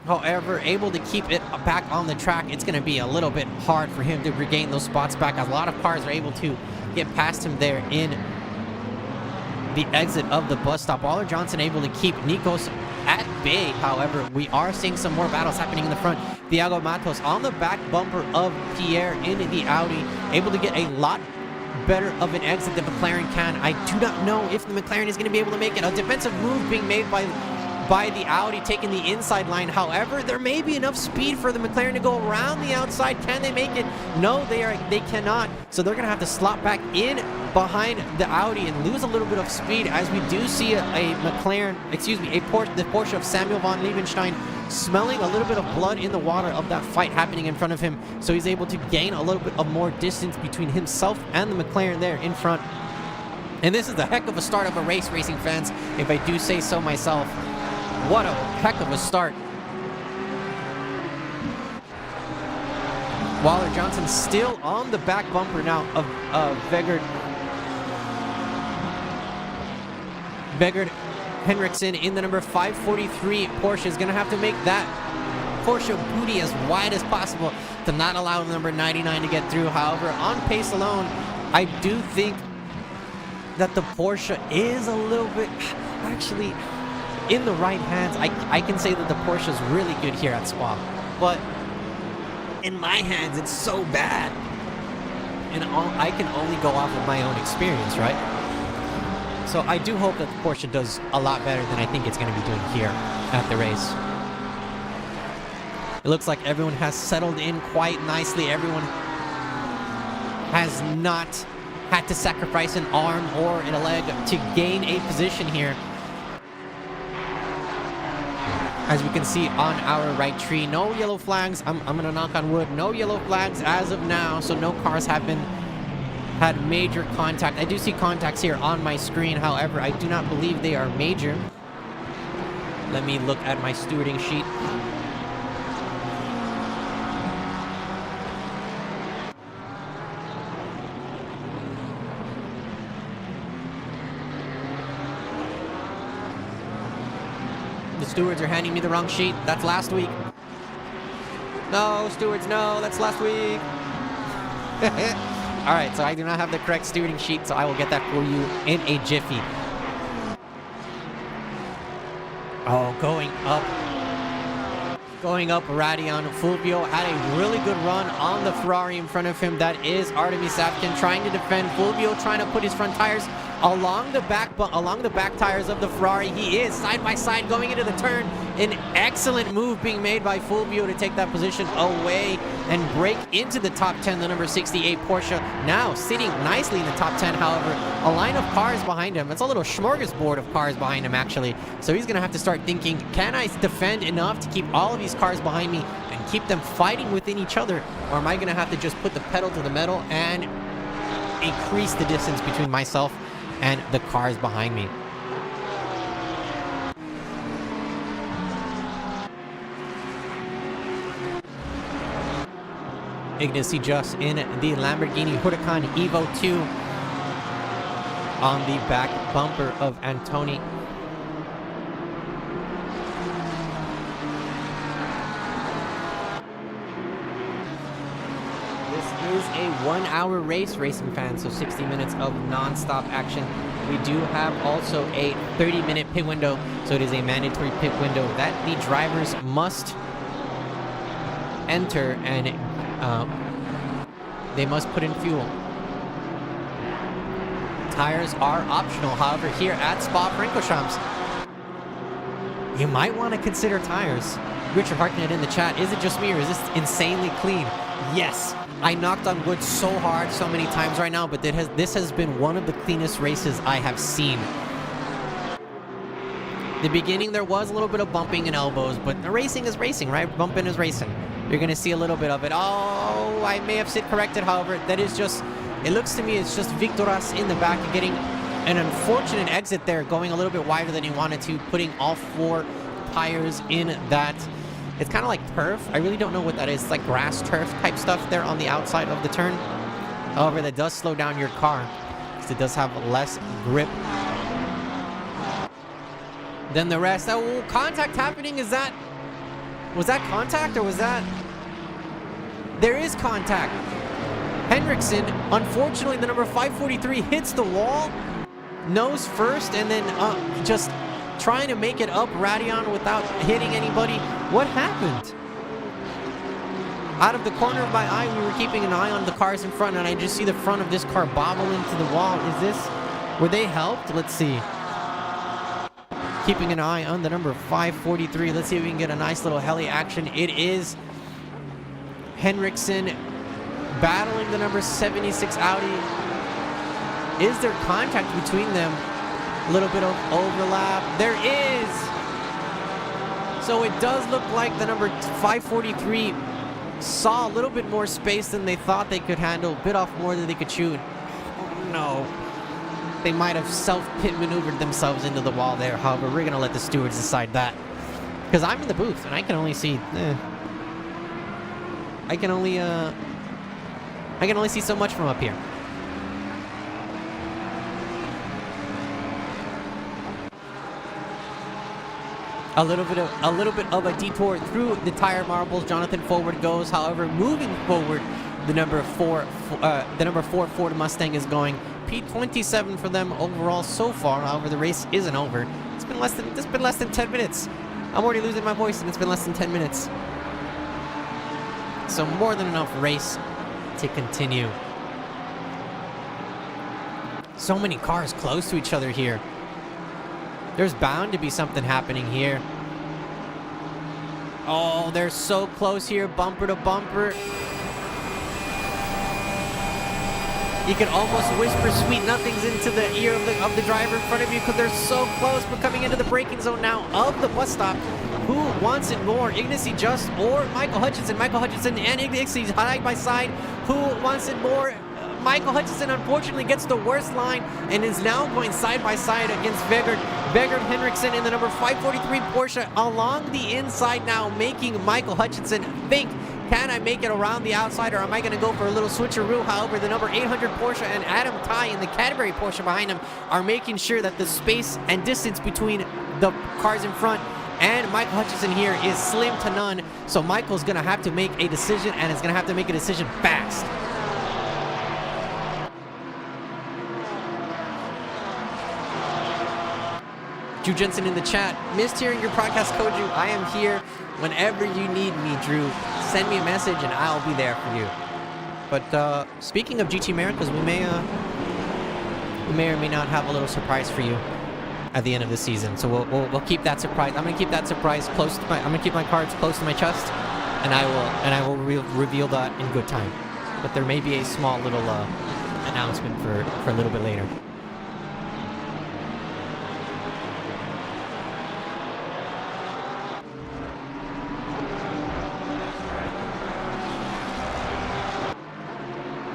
However, able to keep it back on the track. It's going to be a little bit hard for him to regain those spots back. A lot of cars are able to get past him there in the exit of the bus stop. Waller Johnson able to keep Nikos at bay. However, we are seeing some more battles happening in the front. Thiago Matos on the back bumper of Pierre in the Audi, able to get a lot better of an exit than McLaren can. I do not know if the McLaren is going to be able to make it. A defensive move being made by the Audi, taking the inside line. However, there may be enough speed for the McLaren to go around the outside. Can they make it? No, they cannot. So they're going to have to slot back in behind the Audi and lose a little bit of speed, as we do see a McLaren, the Porsche of Samuel von Liebenstein smelling a little bit of blood in the water of that fight happening in front of him. So he's able to gain a little bit of more distance between himself and the McLaren there in front. And this is a heck of a start of a race, racing fans, if I do say so myself. What a heck of a start. Waller Johnson still on the back bumper now of Vegard Henriksen in the number 543 Porsche. Is going to have to make that Porsche booty as wide as possible to not allow the number 99 to get through. However, on pace alone, I do think that the Porsche is a little bit, actually, in the right hands. I can say that the Porsche is really good here at Spa, but in my hands, it's so bad. And I can only go off of my own experience, right? So I do hope that the Porsche does a lot better than I think it's going to be doing here at the race. It looks like everyone has settled in quite nicely. Everyone has not had to sacrifice an arm or a leg to gain a position here. As we can see on our right tree, no yellow flags. I'm going to knock on wood. No yellow flags as of now, so no cars have had major contact. I do see contacts here on my screen. However, I do not believe they are major. Let me look at my stewarding sheet. The stewards are handing me the wrong sheet. That's last week. No, stewards, no, that's last week. All right, so I do not have the correct stewarding sheet, so I will get that for you in a jiffy. Oh, going up, Radion Fulvio had a really good run on the Ferrari in front of him. That is Artemi Savkin trying to defend. Fulvio trying to put his front tires along the back tires of the Ferrari. He is side by side going into the turn. An excellent move being made by Fulvio to take that position away and break into the top 10. The number 68 Porsche now sitting nicely in the top 10. However, a line of cars behind him. It's a little smorgasbord of cars behind him, actually. So he's going to have to start thinking, can I defend enough to keep all of these cars behind me and keep them fighting within each other? Or am I going to have to just put the pedal to the metal and increase the distance between myself and the cars behind me? Ignacy just in the Lamborghini Huracan Evo 2 on the back bumper of Antoni. Is a 1 hour race, racing fans, so 60 minutes of non-stop action. We do have also a 30-minute pit window, so it is a mandatory pit window that the drivers must enter, and they must put in fuel. Tires are optional, however, here at Spa-Francorchamps, you might want to consider tires. Richard Hartnett in the chat, is it just me or is this insanely clean? Yes. I knocked on wood so hard so many times right now, but this has been one of the cleanest races I have seen. The beginning, there was a little bit of bumping and elbows, but the racing is racing, right? Bumping is racing. You're going to see a little bit of it. Oh, I may have sit corrected, however, that is just, it looks to me it's just Victoras in the back getting an unfortunate exit there, going a little bit wider than he wanted to, putting all 4 tires in that. It's kind of like turf. I really don't know what that is. It's like grass turf type stuff there on the outside of the turn. However, that does slow down your car because it does have less grip than the rest. Oh, contact happening. Was that contact, or was that... There is contact. Hendrickson, unfortunately, the number 543 hits the wall, nose first, and then just trying to make it up Radion without hitting anybody. What happened? Out of the corner of my eye, we were keeping an eye on the cars in front, and I just see the front of this car bobble into the wall. Were they helped? Let's see. Keeping an eye on the number 543. Let's see if we can get a nice little heli action. It is Henriksen battling the number 76 Audi. Is there contact between them? A little bit of overlap. There is. So it does look like the number 543 saw a little bit more space than they thought they could handle. Bit off more than they could chew. Oh, no. They might have self-pit maneuvered themselves into the wall there. However, we're going to let the stewards decide that. Because I'm in the booth and I can only see... I can only see so much from up here. A little bit of a detour through the tire marbles. Jonathan forward goes. However, moving forward, the number 4 Ford Mustang is going. P27 for them overall so far. However, the race isn't over. It's been less than 10 minutes. I'm already losing my voice, and it's been less than 10 minutes. So more than enough race to continue. So many cars close to each other here. There's bound to be something happening here. Oh, they're so close here, bumper to bumper. You can almost whisper sweet nothings into the ear of the driver in front of you because they're so close. But coming into the braking zone now of the bus stop, who wants it more? Ignacy Just or Michael Hutchinson? Michael Hutchinson and Ignacy side by side. Who wants it more? Michael Hutchinson unfortunately gets the worst line and is now going side by side against Vegard Henriksen in the number 543 Porsche along the inside now, making Michael Hutchinson think, can I make it around the outside, or am I going to go for a little switcheroo? However, the number 800 Porsche and Adam Ty in the Cadbury Porsche behind him are making sure that the space and distance between the cars in front and Michael Hutchinson here is slim to none. So Michael's going to have to make a decision, and is going to have to make a decision fast. Drew Jensen in the chat. Missed hearing your podcast, Koju. I am here whenever you need me, Drew. Send me a message and I'll be there for you. But speaking of GT Americas, we may or may not have a little surprise for you at the end of the season. So we'll keep that surprise. I'm gonna keep that surprise close to I'm gonna keep my cards close to my chest, and I will reveal that in good time. But there may be a small little announcement for a little bit later.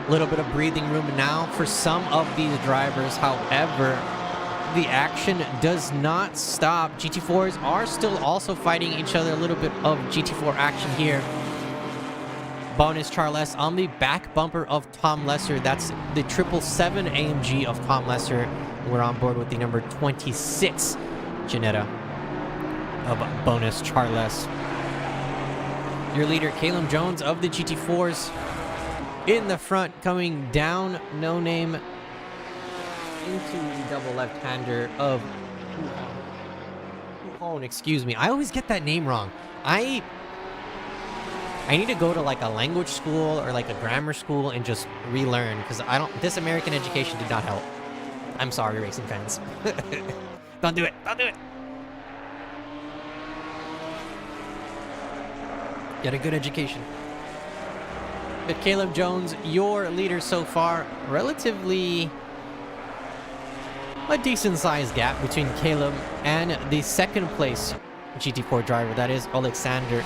Little bit of breathing room now for some of these drivers. However, the action does not stop. GT4s are still also fighting each other. A little bit of GT4 action here. Bonus Charles on the back bumper of Tom Lesser. That's the 777 AMG of Tom Lesser. We're on board with the number 26 Janetta of Bonus Charles. Your leader, Caleb Jones of the GT4s. In the front, coming down, No Name into the double left-hander of Pujon. Excuse me. I always get that name wrong. I need to go to like a language school or like a grammar school and just relearn, because this American education did not help. I'm sorry, racing fans. Don't do it. Don't do it. Get a good education. But Caleb Jones, your leader so far. Relatively a decent-sized gap between Caleb and the second place GT4 driver. That is Alexander.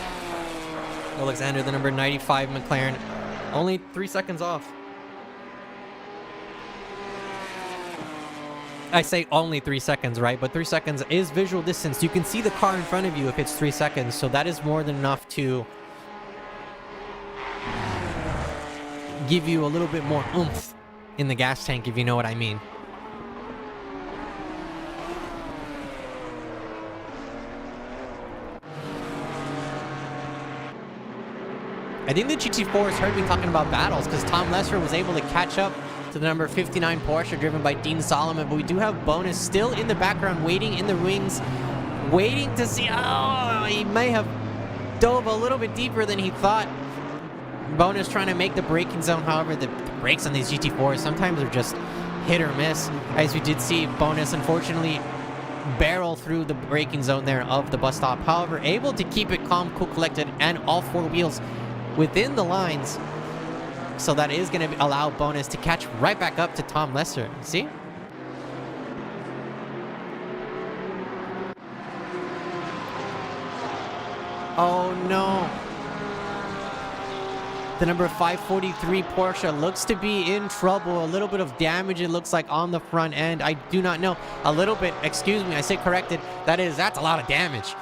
Alexander, the number 95 McLaren. Only 3 seconds off. I say only 3 seconds, right? But 3 seconds is visual distance. You can see the car in front of you if it's 3 seconds. So that is more than enough to give you a little bit more oomph in the gas tank, if you know what I mean. I think the GT4 has heard me talking about battles because Tom Lesser was able to catch up to the number 59 Porsche driven by Dean Solomon, but we do have Bonus still in the background, waiting in the wings, waiting to see. Oh, he may have dove a little bit deeper than he thought. Bonus trying to make the braking zone. However, the brakes on these GT4s sometimes are just hit or miss, as we did see Bonus unfortunately barrel through the braking zone there of the bus stop. However, able to keep it calm, cool, collected, and all four wheels within the lines. So that is going to allow Bonus to catch right back up to Tom Lesser. See? Oh no. The number 543 Porsche looks to be in trouble. A little bit of damage, it looks like, on the front end. I do not know. A little bit, excuse me, I say corrected. That's a lot of damage.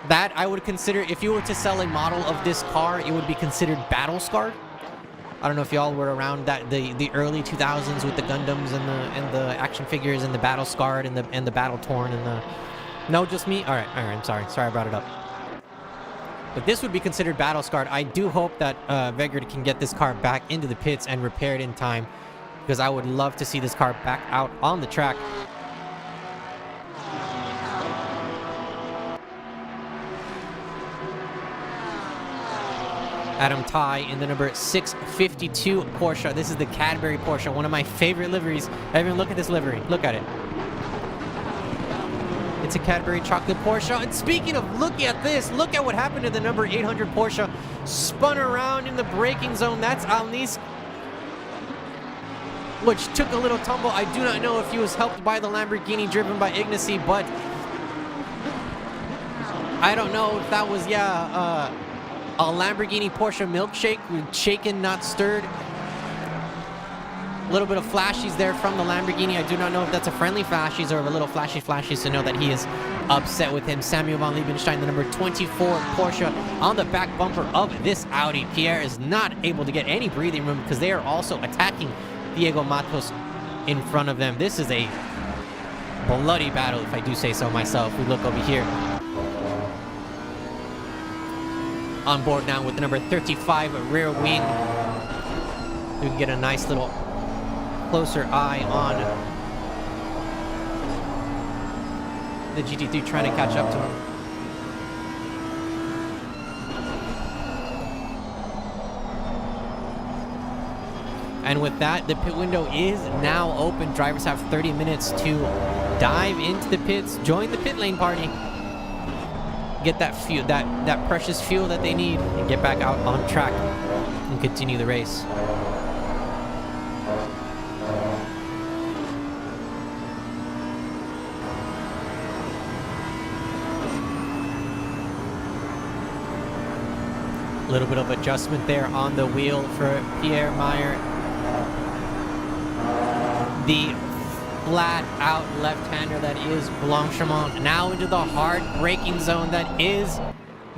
That I would consider, if you were to sell a model of this car, it would be considered battle scarred. I don't know if y'all were around that the early 2000s with the Gundams and the action figures and the battle scarred and the battle torn and the. No, just me. All right. I'm sorry I brought it up. But this would be considered battle scarred. I do hope that Vegard can get this car back into the pits and repair it in time, because I would love to see this car back out on the track. Adam Ty in the number 652 Porsche. This is the Cadbury Porsche, one of my favorite liveries. Everyone, look at this livery. Look at it. It's a Cadbury chocolate Porsche. And speaking of looking at this, look at what happened to the number 800 Porsche. Spun around in the braking zone. That's Alnis, which took a little tumble. I do not know if he was helped by the Lamborghini driven by Ignacy, but I don't know if that was, a Lamborghini Porsche milkshake, shaken, not stirred. A little bit of flashies there from the Lamborghini. I do not know if that's a friendly flashies or a little flashies to know that he is upset with him. Samuel von Liebenstein, the number 24 Porsche, on the back bumper of this Audi. Pierre is not able to get any breathing room because they are also attacking Diego Matos in front of them. This is a bloody battle, if I do say so myself. We look over here. On board now with the number 35 rear wing. We can get a nice little closer eye on the GT3 trying to catch up to him. And with that, the pit window is now open. Drivers have 30 minutes to dive into the pits, join the pit lane party, get that fuel, that precious fuel that they need, and get back out on track and continue the race. A little bit of adjustment there on the wheel for Pierre Meyer. The flat-out left-hander that is Blanchimont. Now into the hard braking zone that is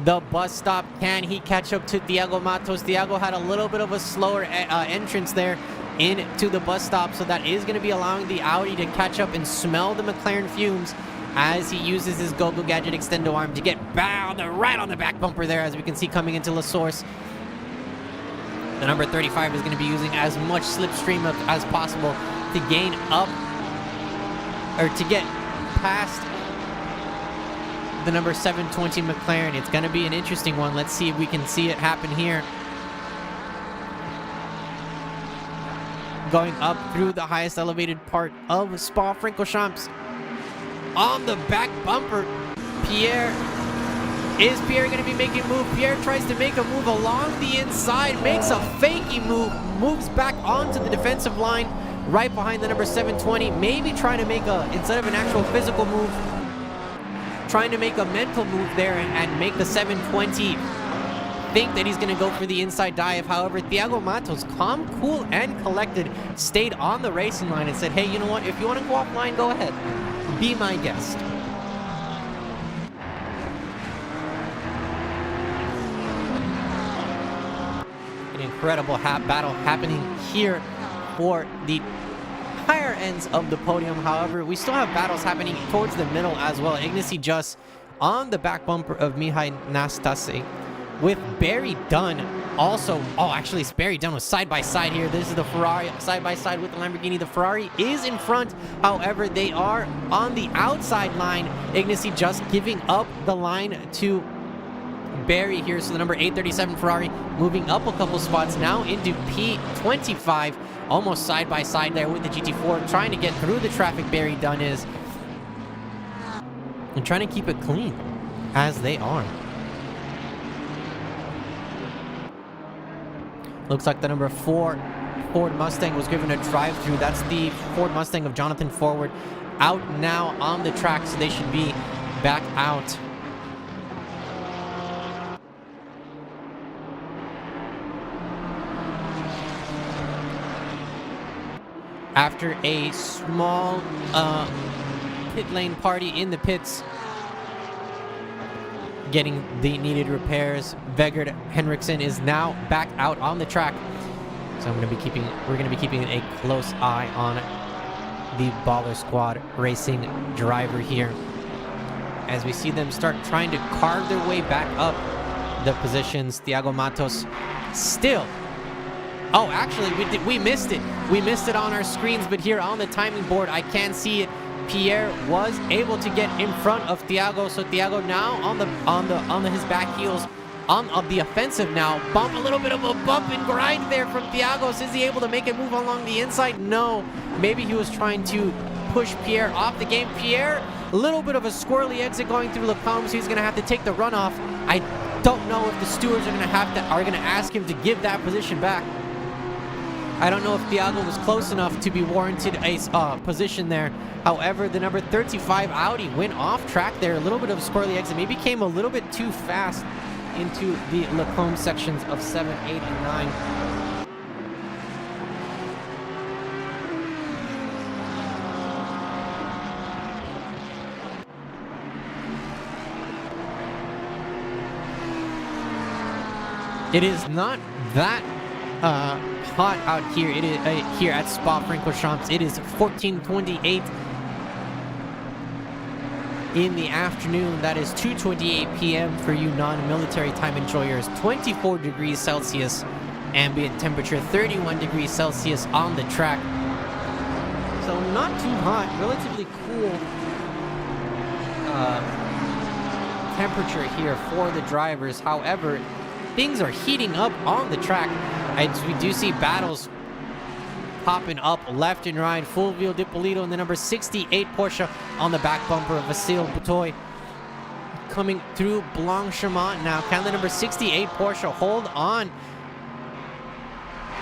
the bus stop. Can he catch up to Diego Matos? Diego had a little bit of a slower entrance there into the bus stop, so that is going to be allowing the Audi to catch up and smell the McLaren fumes as he uses his Go-Go Gadget extendo arm to get bound right on the back bumper there, as we can see coming into La Source. The number 35 is going to be using as much slipstream as possible to gain up, or to get past the number 720 McLaren. It's going to be an interesting one. Let's see if we can see it happen here. Going up through the highest elevated part of Spa-Francorchamps. On the back bumper, Is Pierre going to be making a move? Pierre tries to make a move along the inside, makes a fakey move, moves back onto the defensive line, right behind the number 720, maybe trying to make instead of an actual physical move, trying to make a mental move there and make the 720 think that he's going to go for the inside dive. However, Thiago Matos, calm, cool, and collected, stayed on the racing line and said, hey, you know what? If you want to go offline, go ahead. Be my guest. An incredible battle happening here for the higher ends of the podium. However, we still have battles happening towards the middle as well. Ignacy Just on the back bumper of Mihai Nastase, with Barry Dunn also. Oh, actually, Barry Dunn was side by side here. This is the Ferrari side by side with the Lamborghini. The Ferrari is in front. However, they are on the outside line. Ignacy Just giving up the line to Barry here. So the number 837 Ferrari moving up a couple spots now into P25, almost side by side there with the GT4, trying to get through the traffic. Barry Dunn is, and trying to keep it clean as they are. Looks like the number 4 Ford Mustang was given a drive-through. That's the Ford Mustang of Jonathan Forward, out now on the track, so they should be back out. After a small pit lane party in the pits, getting the needed repairs, Vegard Henriksen is now back out on the track. So we're going to be keeping a close eye on the Baller Squad Racing driver here, as we see them start trying to carve their way back up the positions. Thiago Matos still. Oh, actually, we missed it. We missed it on our screens, but here on the timing board, I can see it. Pierre was able to get in front of Thiago, so Thiago now on his back heels, on the offensive now. Bump, a little bit of a bump and grind there from Thiago. Is he able to make it move along the inside? No. Maybe he was trying to push Pierre off the game. Pierre, a little bit of a squirrely exit going through Lacombe, so he's going to have to take the runoff. I don't know if the stewards are going to ask him to give that position back. I don't know if Thiago was close enough to be warranted a position there. However, the number 35 Audi went off track there. A little bit of a squirrely exit. Maybe came a little bit too fast into the Lacombe sections of 7, 8, and 9. It is not that hot out here. It is here at Spa-Francorchamps. It is 14:28 in the afternoon. That is 2:28 p.m. for you non-military time enjoyers. 24 degrees Celsius ambient temperature, 31 degrees Celsius on the track. So not too hot, relatively cool temperature here for the drivers. However, things are heating up on the track, as we do see battles popping up left and right. Fulvio Dipolito and the number 68 Porsche on the back bumper of Vasil Butoy coming through Blanchimont now. Can the number 68 Porsche hold on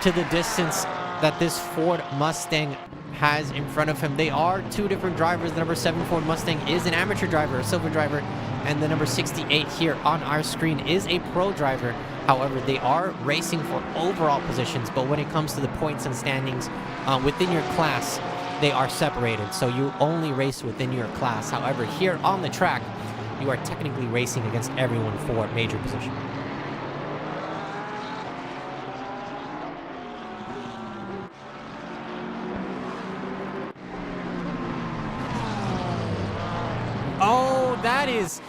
to the distance that this Ford Mustang has in front of him? They are two different drivers. The number 7 Ford Mustang is an amateur driver, a silver driver, and the number 68 here on our screen is a pro driver. However, they are racing for overall positions, but when it comes to the points and standings within your class, they are separated. So you only race within your class. However, here on the track, you are technically racing against everyone for major position. Oh, that is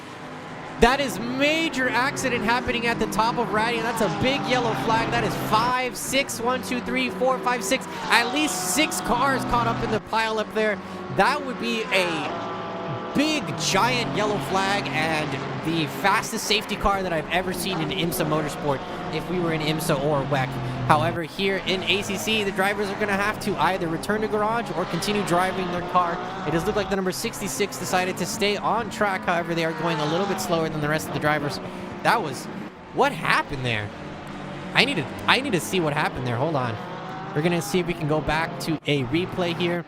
major accident happening at the top of Radian. That's a big yellow flag. That is 5, 6, 1, 2, 3, 4, 5, 6. At least 6 cars caught up in the pile up there. That would be a big, giant yellow flag and the fastest safety car that I've ever seen in IMSA Motorsport if we were in IMSA or WEC. However, here in ACC, the drivers are going to have to either return to garage or continue driving their car. It does look like the number 66 decided to stay on track. However, they are going a little bit slower than the rest of the drivers. That was... what happened there? I need to see what happened there. Hold on. We're going to see if we can go back to a replay here.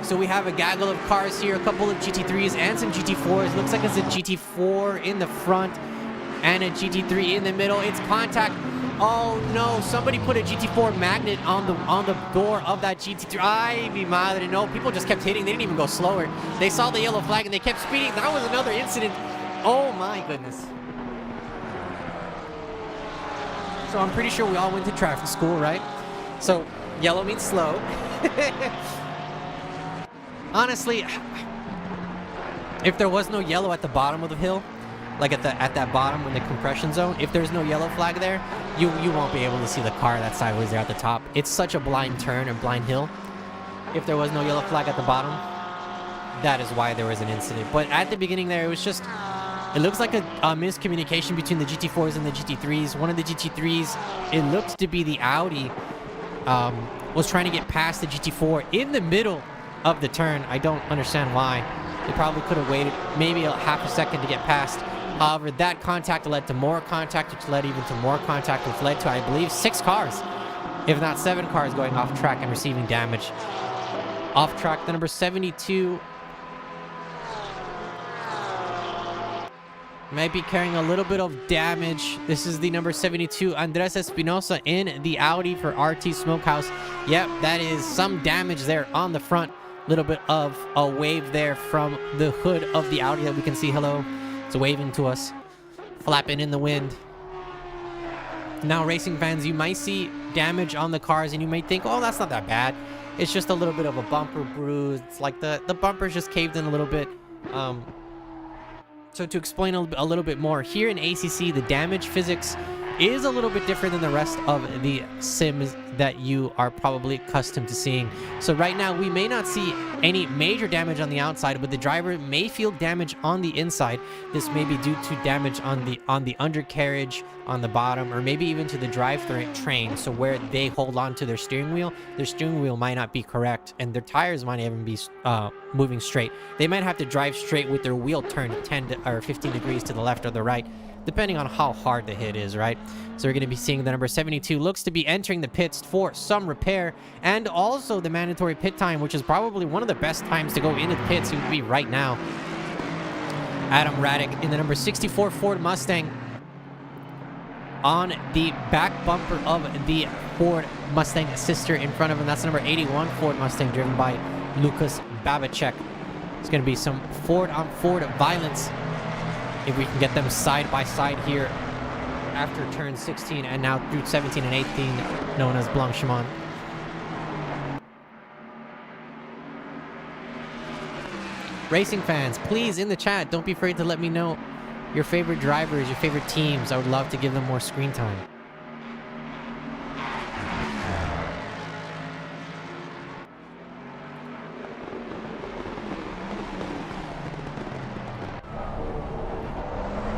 So we have a gaggle of cars here, a couple of GT3s and some GT4s. Looks like it's a GT4 in the front. and a GT3 in the middle. It's contact. Oh no, somebody put a GT4 magnet on the door of that GT3. Ay, mi madre. No, people just kept hitting. They didn't even go slower. They saw the yellow flag and they kept speeding. That was another incident. Oh my goodness. So I'm pretty sure we all went to traffic school, right? So yellow means slow. Honestly, if there was no yellow at the bottom of the hill, like at that bottom in the compression zone, if there's no yellow flag there, you won't be able to see the car that's sideways there at the top. It's such a blind turn and blind hill. If there was no yellow flag at the bottom, that is why there was an incident. But at the beginning there, it was just, it looks like a miscommunication between the GT4s and the GT3s. One of the GT3s, it looked to be the Audi, was trying to get past the GT4 in the middle of the turn. I don't understand why. They probably could have waited maybe a half a second to get past. However, that contact led to more contact, which led even to more contact, which led to, I believe, 6 cars, if not 7 cars, going off track and receiving damage. Off track, the number 72 might be carrying a little bit of damage. This is the number 72, Andres Espinosa, in the Audi for RT Smokehouse. Yep, that is some damage there on the front. Little bit of a wave there from the hood of the Audi that we can see. Hello. It's waving to us, flapping in the wind. Now, racing fans, you might see damage on the cars and you might think, oh, that's not that bad. It's just a little bit of a bumper bruise. It's like the bumper's just caved in a little bit. So to explain a little bit more, here in ACC, the damage physics is a little bit different than the rest of the sims that you are probably accustomed to seeing. So right now, we may not see any major damage on the outside, but the driver may feel damage on the inside. This may be due to damage on the undercarriage, on the bottom, or maybe even to the drivetrain. So where they hold on to their steering wheel might not be correct, and their tires might even be moving straight. They might have to drive straight with their wheel turned 10 or 15 degrees to the left or the right, depending on how hard the hit is, right? So we're going to be seeing the number 72 looks to be entering the pits for some repair, and also the mandatory pit time, which is probably one of the best times to go into the pits. It would be right now. Adam Raddick in the number 64 Ford Mustang on the back bumper of the Ford Mustang sister in front of him. That's the number 81 Ford Mustang driven by Lucas Babacek. It's going to be some Ford on Ford violence if we can get them side by side here after turn 16 and now through 17 and 18, known as Blanchimont. Racing fans, please, in the chat, don't be afraid to let me know your favorite drivers, your favorite teams. I would love to give them more screen time.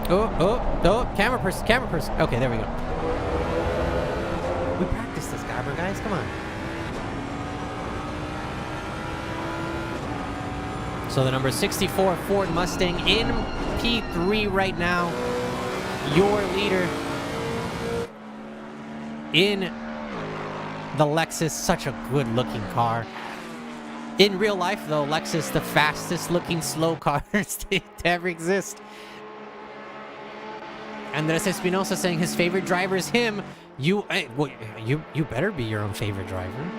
Oh, camera person. Okay, there we go. We practiced this, guys, come on. So the number 64 Ford Mustang in P3 right now. Your leader in the Lexus. Such a good looking car. In real life, though, Lexus, the fastest looking slow car to ever exist. Andres Espinosa saying his favorite driver is him. You better be your own favorite driver.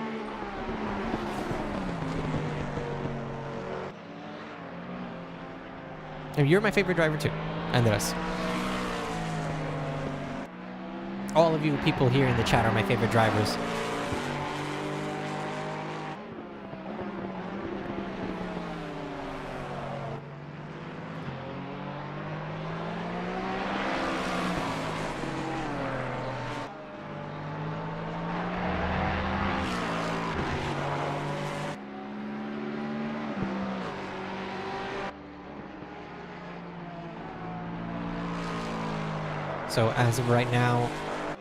And you're my favorite driver too, Andres. All of you people here in the chat are my favorite drivers. So as of right now,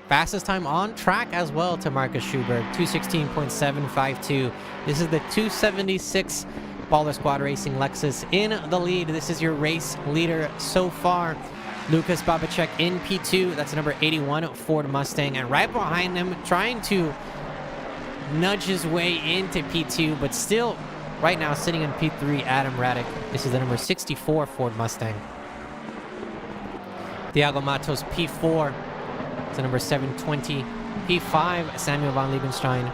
fastest time on track as well to Marcus Schubert, 2:16.752. This is the 276 Baller Squad Racing Lexus in the lead. This is your race leader so far. Lucas Babacek in P2. That's number 81 Ford Mustang. And right behind him, trying to nudge his way into P2, but still right now sitting in P3, Adam Raddick. This is the number 64 Ford Mustang. Thiago Matos P4 to number 720. P5, Samuel van Liebenstein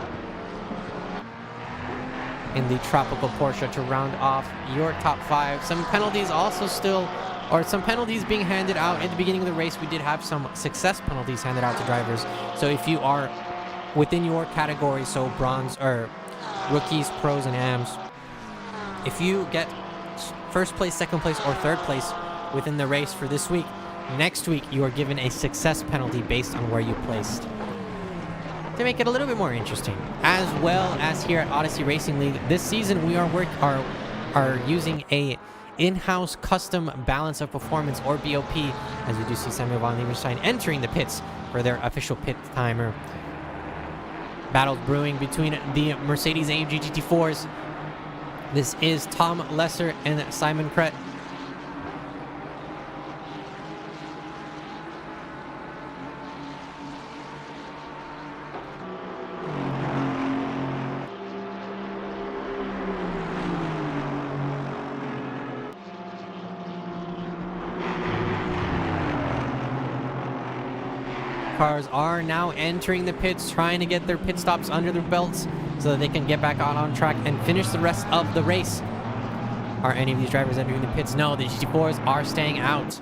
in the Tropical Porsche to round off your top 5. Some penalties also still, or some penalties being handed out at the beginning of the race. We did have some success penalties handed out to drivers. So if you are within your category, so bronze or rookies, pros, and AMs, if you get first place, second place, or third place within the race for this week, next week you are given a success penalty based on where you placed, to make it a little bit more interesting. As well as here at Odyssey Racing League, this season we are using a in-house custom balance of performance, or BOP, as we do see Samuel van Liebenstein entering the pits for their official pit timer. Battles brewing between the Mercedes AMG GT4s. This is Tom Lesser and Simon Krett. Cars are now entering the pits, trying to get their pit stops under their belts so that they can get back out on track and finish the rest of the race. Are any of these drivers entering the pits? No, the GT4s are staying out.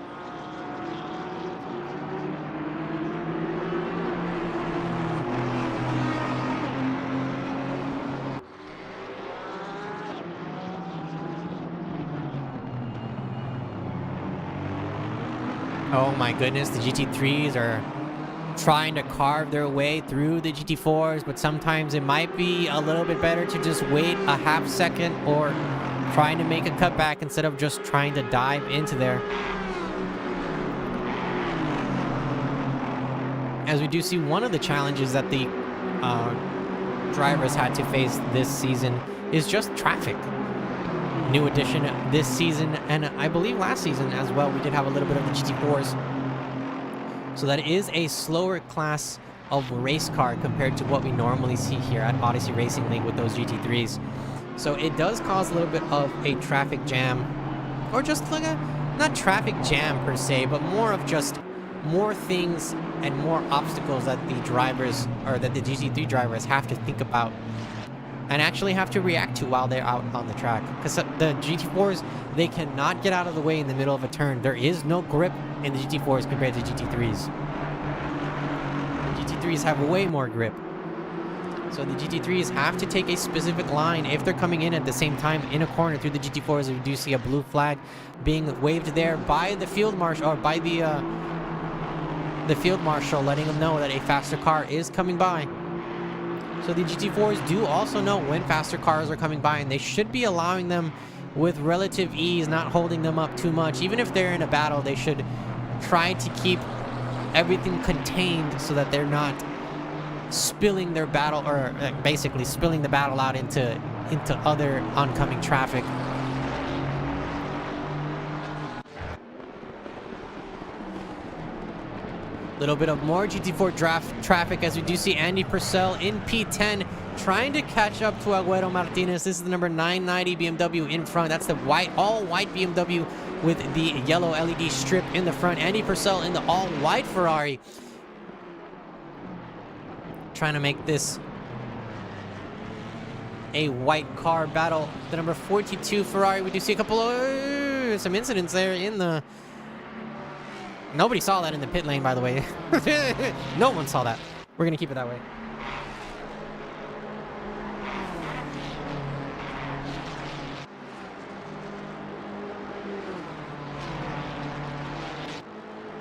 Oh my goodness, the GT3s are trying to carve their way through the GT4s, but sometimes it might be a little bit better to just wait a half second or trying to make a cutback instead of just trying to dive into there. As we do see, one of the challenges that the drivers had to face this season is just traffic. New addition this season, and I believe last season as well, we did have a little bit of the GT4s. So that is a slower class of race car compared to what we normally see here at Odyssey Racing League with those GT3s. So it does cause a little bit of a traffic jam, or just like a, not traffic jam per se, but more of just more things and more obstacles that the drivers, or that the GT3 drivers have to think about and actually have to react to while they're out on the track. Because the GT4s, they cannot get out of the way in the middle of a turn. There is no grip in the GT4s compared to GT3s. GT3s have way more grip. So the GT3s have to take a specific line if they're coming in at the same time in a corner through the GT4s. We do see a blue flag being waved there by the field marshal, or by the field marshal, letting them know that a faster car is coming by. So the GT4s do also know when faster cars are coming by, and they should be allowing them with relative ease, not holding them up too much. Even if they're in a battle, they should try to keep everything contained so that they're not spilling their battle, or basically spilling the battle out into other oncoming traffic. Little bit of more GT4 draft traffic as we do see Andy Purcell in P10 trying to catch up to Agüero Martinez. This is the number 990 BMW in front. That's the all-white BMW with the yellow LED strip in the front. Andy Purcell in the all-white Ferrari, trying to make this a white car battle. The number 42 Ferrari, we do see a couple of some incidents there in the... Nobody saw that in the pit lane, by the way. No one saw that. We're going to keep it that way.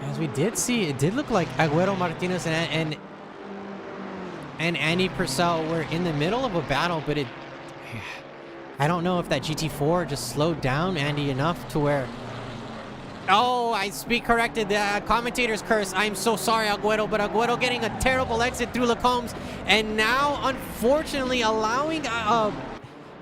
As we did see, it did look like Agüero Martinez and Andy Purcell were in the middle of a battle, but I don't know if that GT4 just slowed down Andy enough to where... Oh, I speak corrected. The commentator's curse. I'm so sorry, Agüero, but Agüero getting a terrible exit through Lacombs, and now, unfortunately, allowing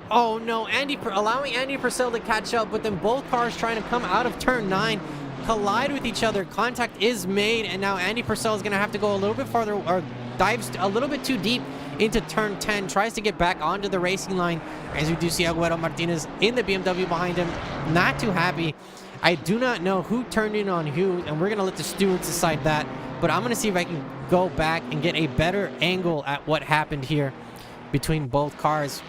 allowing Andy Purcell to catch up, but then both cars trying to come out of turn 9, collide with each other. Contact is made, and now Andy Purcell is going to have to go a little bit farther, or dives a little bit too deep into turn 10, tries to get back onto the racing line, as we do see Agüero Martinez in the BMW behind him, not too happy. I do not know who turned in on who, and we're going to let the stewards decide that. But I'm going to see if I can go back and get a better angle at what happened here between both cars.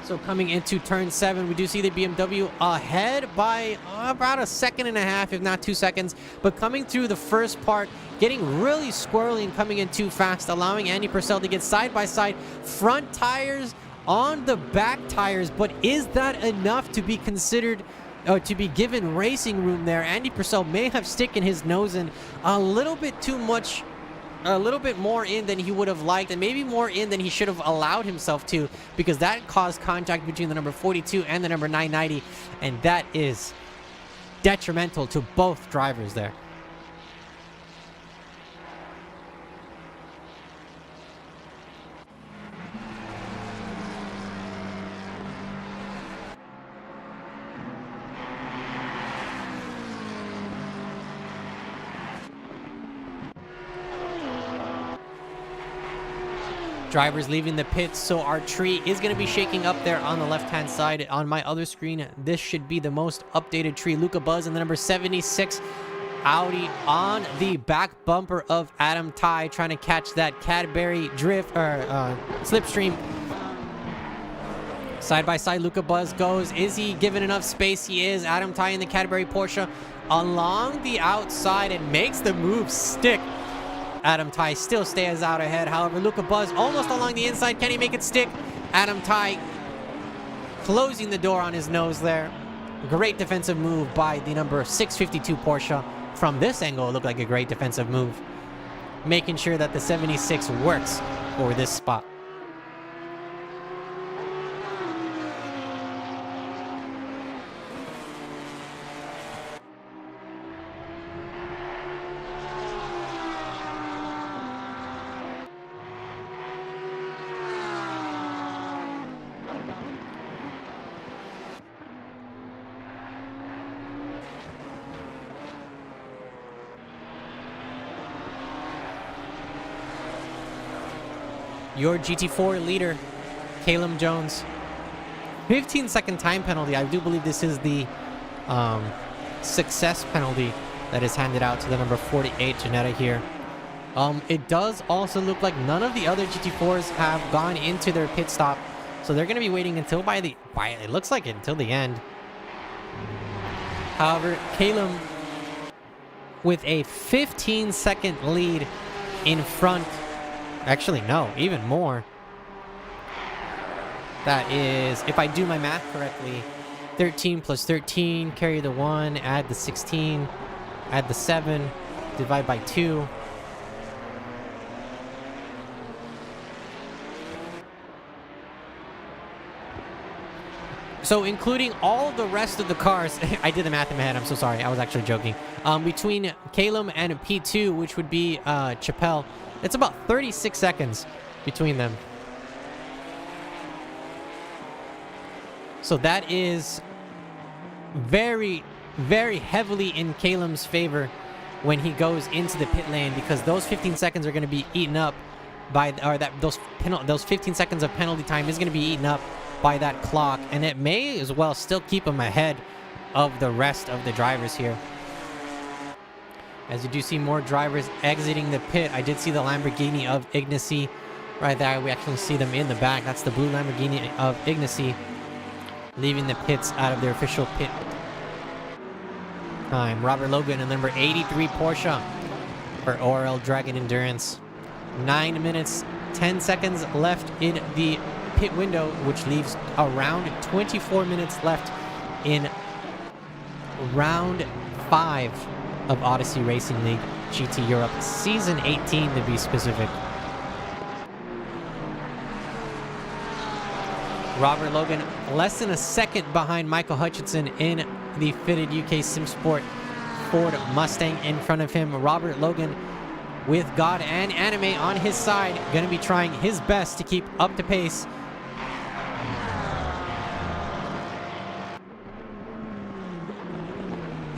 So coming into turn 7, we do see the BMW ahead by about a second and a half, if not 2 seconds. But coming through the first part, getting really squirrely and coming in too fast, allowing Andy Purcell to get side-by-side front tires on the back tires. But is that enough to be considered to be given racing room there? Andy Purcell may have sticking his nose in a little bit too much, a little bit more in than he would have liked, and maybe more in than he should have allowed himself to, because that caused contact between the number 42 and the number 990, and that is detrimental to both drivers there. Drivers leaving the pits, so our tree is going to be shaking up there on the left-hand side. On my other screen, this should be the most updated tree. Luca Buzz and the number 76 Audi on the back bumper of Adam Ty, trying to catch that Cadbury drift or slipstream. Side by side, Luca Buzz goes. Is he given enough space? He is. Adam Ty in the Cadbury Porsche along the outside and makes the move stick. Adam Ty still stays out ahead. However, Luca Buzz almost along the inside. Can he make it stick? Adam Ty closing the door on his nose there. Great defensive move by the number 652 Porsche. From this angle, it looked like a great defensive move, making sure that the 76 works for this spot. Your GT4 leader, Caleb Jones. 15-second time penalty. I do believe this is the success penalty that is handed out to the number 48 Janetta here. It does also look like none of the other GT4s have gone into their pit stop, so they're going to be waiting until it looks like until the end. However, Caleb with a 15-second lead in front. Actually, no, even more. That is, if I do my math correctly, 13 plus 13, carry the 1, add the 16, add the 7, divide by 2. So including all the rest of the cars, I did the math in my head, I'm so sorry, I was actually joking. Between Caleb and P2, which would be Chappelle, it's about 36 seconds between them. So that is very, very heavily in Caleb's favor when he goes into the pit lane, because those 15 seconds are going to be eaten up by, or those 15 seconds of penalty time is going to be eaten up by that clock, and it may as well still keep him ahead of the rest of the drivers here. As you do see more drivers exiting the pit. I did see the Lamborghini of Ignacy right there. We actually see them in the back. That's the blue Lamborghini of Ignacy leaving the pits out of their official pit time. Robert Logan and number 83 Porsche for ORL Dragon Endurance. 9 minutes, 10 seconds left in the pit window, which leaves around 24 minutes left in round 5 of Odyssey Racing League GT Europe Season 18 to be specific. Robert Logan less than a second behind Michael Hutchinson in the fitted UK SimSport Ford Mustang in front of him. Robert Logan with God and Anime on his side, going to be trying his best to keep up to pace.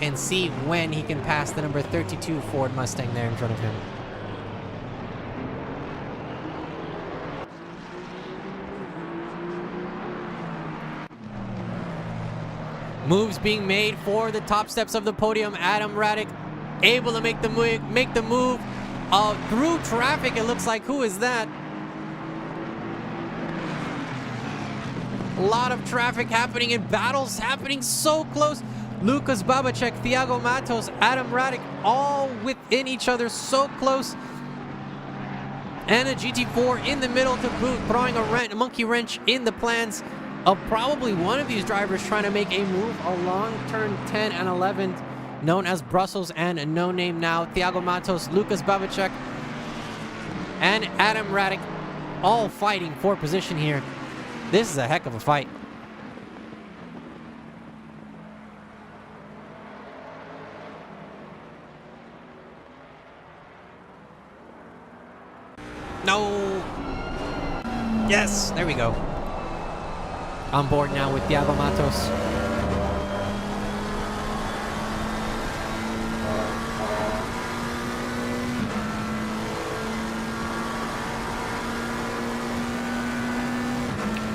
And see when he can pass the number 32 Ford Mustang there in front of him. Moves being made for the top steps of the podium. Adam Radek able to make the move through traffic. It looks like. Who is that? A lot of traffic happening and battles happening so close. Lucas Babacek, Thiago Matos, Adam Radek, all within each other, so close. And a GT4 in the middle to boot, throwing a monkey wrench in the plans of probably one of these drivers trying to make a move along turn 10 and 11, known as Brussels and No Name now. Thiago Matos, Lucas Babacek, and Adam Radek all fighting for position here. This is a heck of a fight. No. Yes, there we go. On board now with Thiago Matos.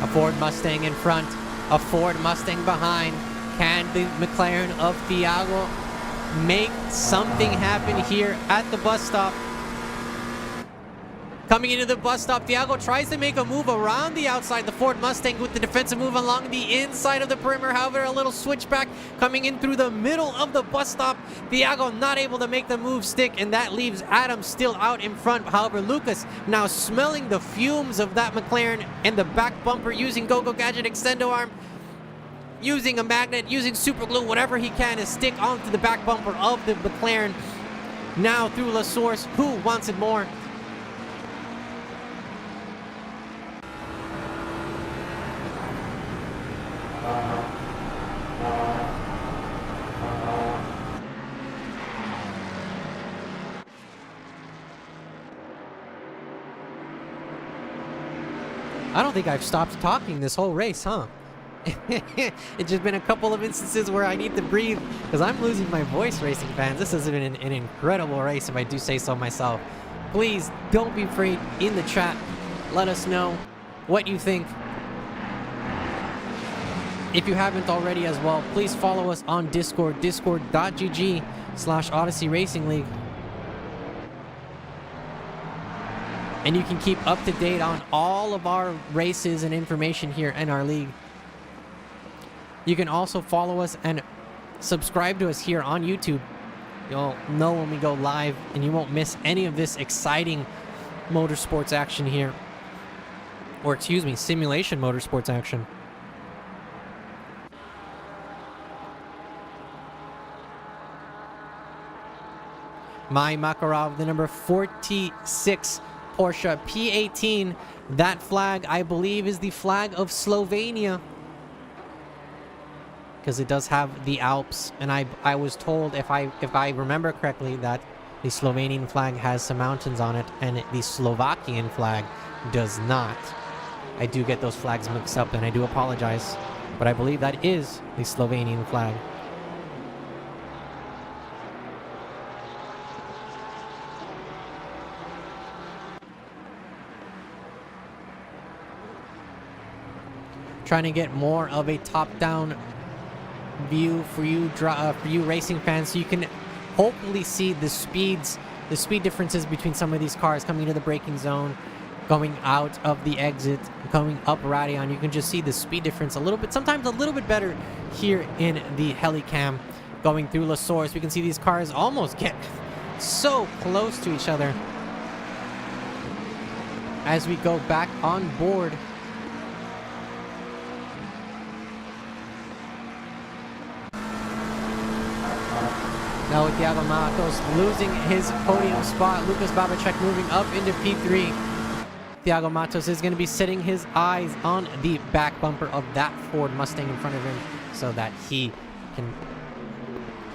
A Ford Mustang in front, a Ford Mustang behind. Can the McLaren of Thiago make something happen here at the bus stop? Coming into the bus stop, Thiago tries to make a move around the outside. The Ford Mustang with the defensive move along the inside of the perimeter. However, a little switchback coming in through the middle of the bus stop. Thiago not able to make the move stick, and that leaves Adam still out in front. However, Lucas now smelling the fumes of that McLaren and the back bumper, using Go-Go Gadget Extendo Arm, using a magnet, using super glue, whatever he can to stick onto the back bumper of the McLaren. Now through La Source, who wants it more? I don't think I've stopped talking this whole race, huh? It's just been a couple of instances where I need to breathe because I'm losing my voice, racing fans. This has been an incredible race, if I do say so myself. Please don't be afraid in the chat. Let us know what you think. If you haven't already as well, please follow us on Discord, discord.gg/Odyssey Racing League. And you can keep up to date on all of our races and information here in our league. You can also follow us and subscribe to us here on YouTube. You'll know when we go live, and you won't miss any of this exciting motorsports action here. Or excuse me, simulation motorsports action. My Makarov, the number 46 Porsche P18. That flag, I believe, is the flag of Slovenia, because it does have the Alps. And I was told, if I remember correctly, that the Slovenian flag has some mountains on it, and the Slovakian flag does not. I do get those flags mixed up, and I do apologize, but I believe that is the Slovenian flag. Trying to get more of a top-down view for you racing fans, so you can hopefully see the speed differences between some of these cars coming into the braking zone, going out of the exit, coming up Radion. You can just see the speed difference a little bit, sometimes a little bit better here in the Helicam. Going through La Source, we can see these cars almost get so close to each other as we go back on board. Now with Thiago Matos losing his podium spot, Lucas Babacek moving up into P3. Thiago Matos is going to be setting his eyes on the back bumper of that Ford Mustang in front of him so that he can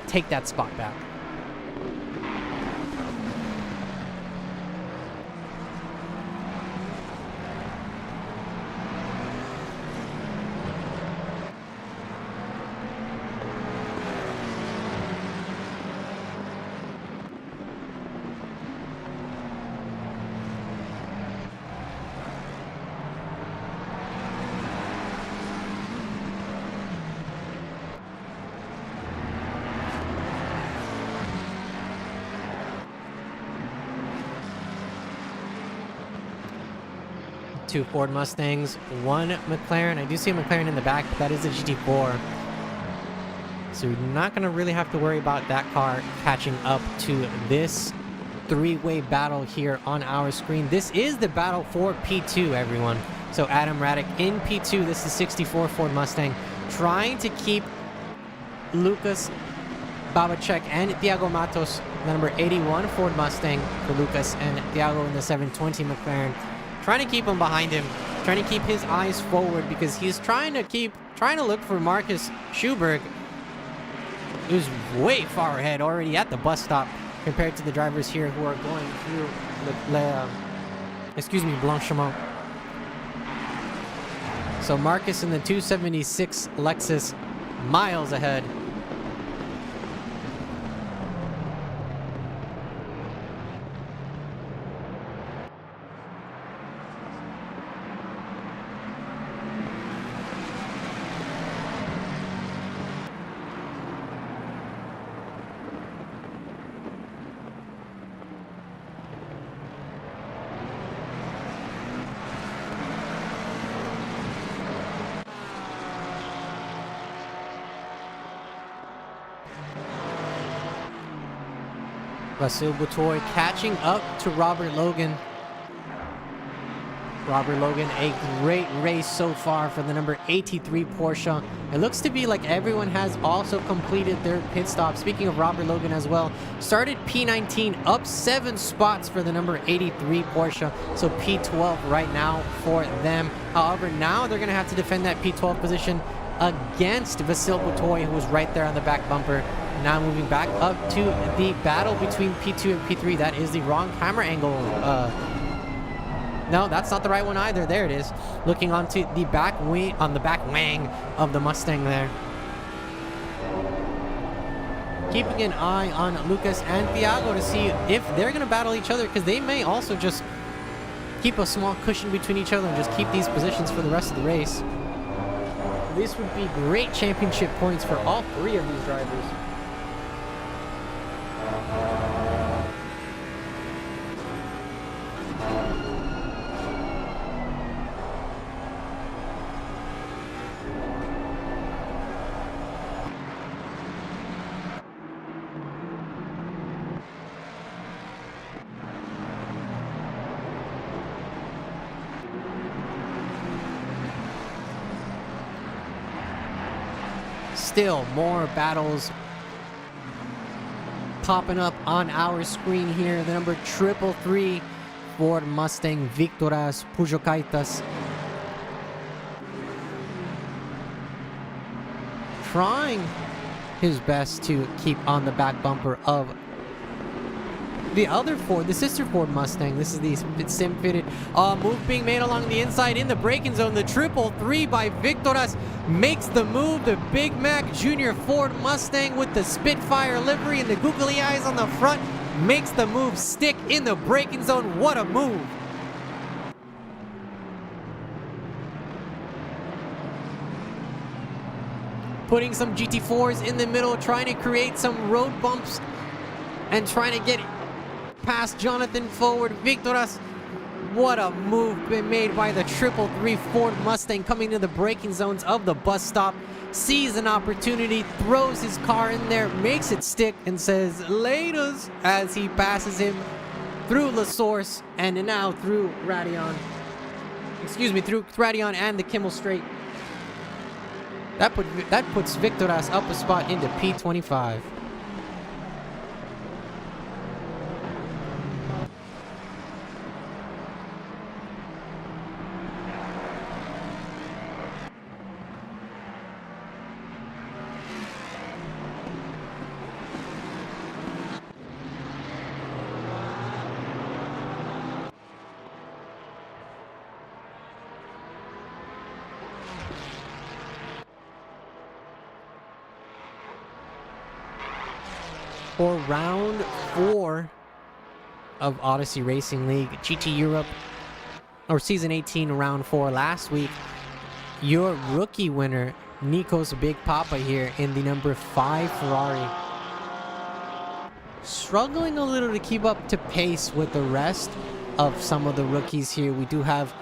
take that spot back. 2 Ford Mustangs, 1 McLaren. I do see a McLaren in the back, but that is a GT4. So you're not going to really have to worry about that car catching up to this 3-way battle here on our screen. This is the battle for P2, everyone. So Adam Radek in P2. This is 64 Ford Mustang, trying to keep Lucas Babacek and Thiago Matos, the number 81 Ford Mustang for Lucas, and Thiago in the 720 McLaren, trying to keep him behind him, trying to keep his eyes forward, because he's trying to look for Marcus Schuberg, who's way far ahead already at the bus stop compared to the drivers here who are going through Blanchimont. So Marcus in the 276 Lexus, miles ahead. Vasil Butoy catching up to Robert Logan. Robert Logan, a great race so far for the number 83 Porsche. It looks to be like everyone has also completed their pit stop. Speaking of Robert Logan as well, started P19, up 7 spots for the number 83 Porsche. So P12 right now for them. However, now they're going to have to defend that P12 position against Vasil Butoy, who was right there on the back bumper. Now moving back up to the battle between P2 and P3. That is the wrong camera angle. No, that's not the right one either. There it is. Looking onto the back wing, on the back wing of the Mustang there. Keeping an eye on Lucas and Thiago to see if they're going to battle each other, because they may also just keep a small cushion between each other and just keep these positions for the rest of the race. This would be great championship points for all 3 of these drivers. Still more battles popping up on our screen here. The number 333 Ford Mustang Victoras Pujokaitas, trying his best to keep on the back bumper of the other Ford, the sister Ford Mustang. This is the sim fitted move being made along the inside in the braking zone. The 333 by Victoras makes the move. The Big Mac Junior Ford Mustang with the Spitfire livery and the googly eyes on the front makes the move stick in the braking zone. What a move! Putting some GT4s in the middle, trying to create some road bumps and trying to get past Jonathan forward. Victoras, what a move been made by the 333 Ford Mustang, coming to the braking zones of the bus stop, sees an opportunity, throws his car in there, makes it stick, and says laters as he passes him through La Source and now through Radion. Through Radion and the Kimmel Straight. That puts Victoras up a spot into P25. For round 4 of Odyssey Racing League GT Europe, or season 18 round 4 last week, your rookie winner Nikos Big Papa here in the number 5 Ferrari, struggling a little to keep up to pace with the rest of some of the rookies here. We do have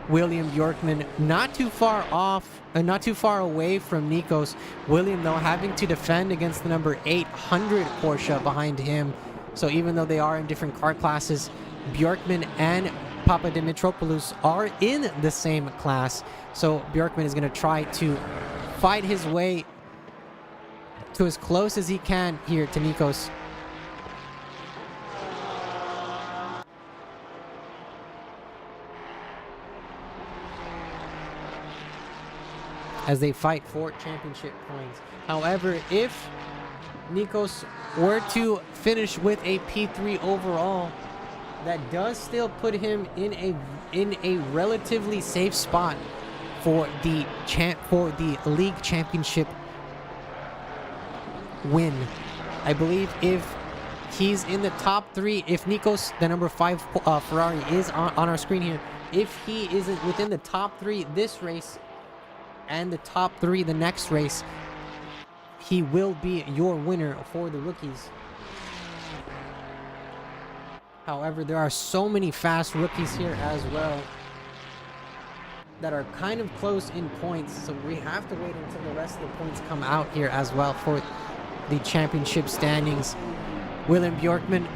William Bjorkman, not too far off, not too far away from Nikos. William, though, having to defend against the number 800 Porsche behind him. So even though they are in different car classes, Bjorkman and Papadimitriopoulos are in the same class. So Bjorkman is going to try to fight his way to as close as he can here to Nikos. As they fight for championship points. However, if Nikos were to finish with a P3 overall, that does still put him in a relatively safe spot for the league championship win. I believe if he's in the top 3, if Nikos, the number 5 Ferrari, is on our screen here, if he isn't within the top 3 this race and the top 3 the next race, he will be your winner for the rookies. However, there are so many fast rookies here as well that are kind of close in points, so we have to wait until the rest of the points come out here as well for the championship standings. William Bjorkman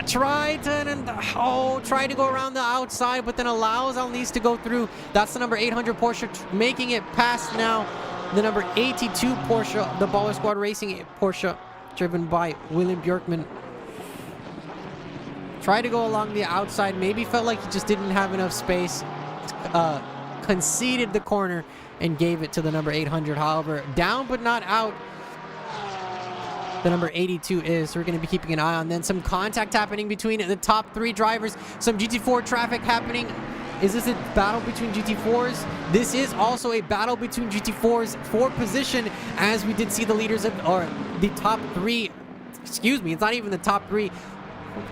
tried to go around the outside, but then allows Alnis to go through. That's the number 800 Porsche making it past now the number 82 Porsche, the Baller Squad Racing Porsche, driven by William Bjorkman. Tried to go along the outside, maybe felt like he just didn't have enough space, conceded the corner and gave it to the number 800. However, down but not out, the number 82 is. So we're going to be keeping an eye on. Then some contact happening between the top 3 drivers. Some GT4 traffic happening. Is this a battle between GT4s? This is also a battle between GT4s for position, as we did see the leaders of, or the top 3, excuse me, it's not even the top 3.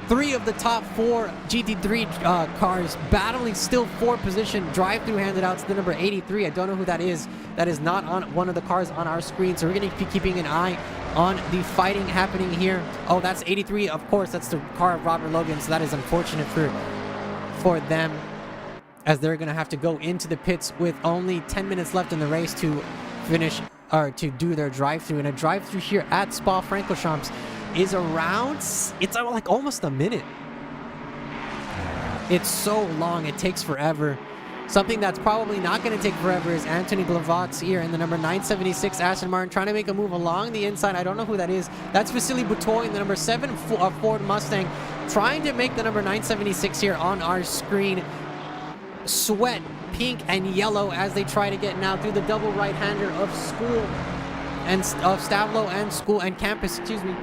3 of the top 4 GT3 cars battling still for position. Drive-through handed out to the number 83. I don't know who that is. That is not on one of the cars on our screen. So we're going to be keeping an eye on the fighting happening here. Oh, that's 83. Of course, that's the car of Robert Logan. So that is unfortunate for them, as they're going to have to go into the pits with only 10 minutes left in the race to finish, or to do their drive-through. And a drive-through here at Spa-Francorchamps is around, it's like almost a minute. It's so long, it takes forever. Something that's probably not going to take forever is Anthony Glavox here in the number 976 Aston Martin, trying to make a move along the inside. I don't know who that is. That's Vasily Butoy in the number 7 Ford Mustang, trying to make the number 976 here on our screen sweat pink and yellow as they try to get now through the double right-hander of School and of Stavlo and School and Campus, excuse me.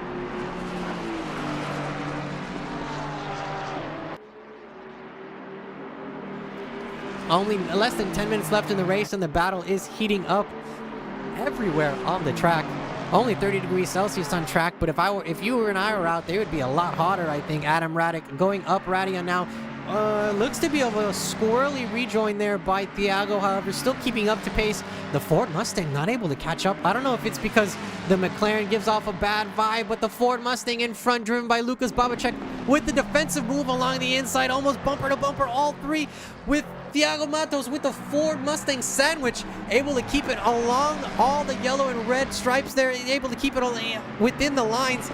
Only less than 10 minutes left in the race, and the battle is heating up everywhere on the track. Only 30 degrees Celsius on track, but if you and I were out, they would be a lot hotter, I think. Adam Radek going up Radia now. Looks to be a squirrely rejoin there by Thiago, however, still keeping up to pace. The Ford Mustang not able to catch up. I don't know if it's because the McLaren gives off a bad vibe, but the Ford Mustang in front, driven by Lucas Babacek, with the defensive move along the inside, almost bumper to bumper, all 3, with Thiago Matos with the Ford Mustang sandwich, able to keep it along all the yellow and red stripes there, able to keep it within the lines.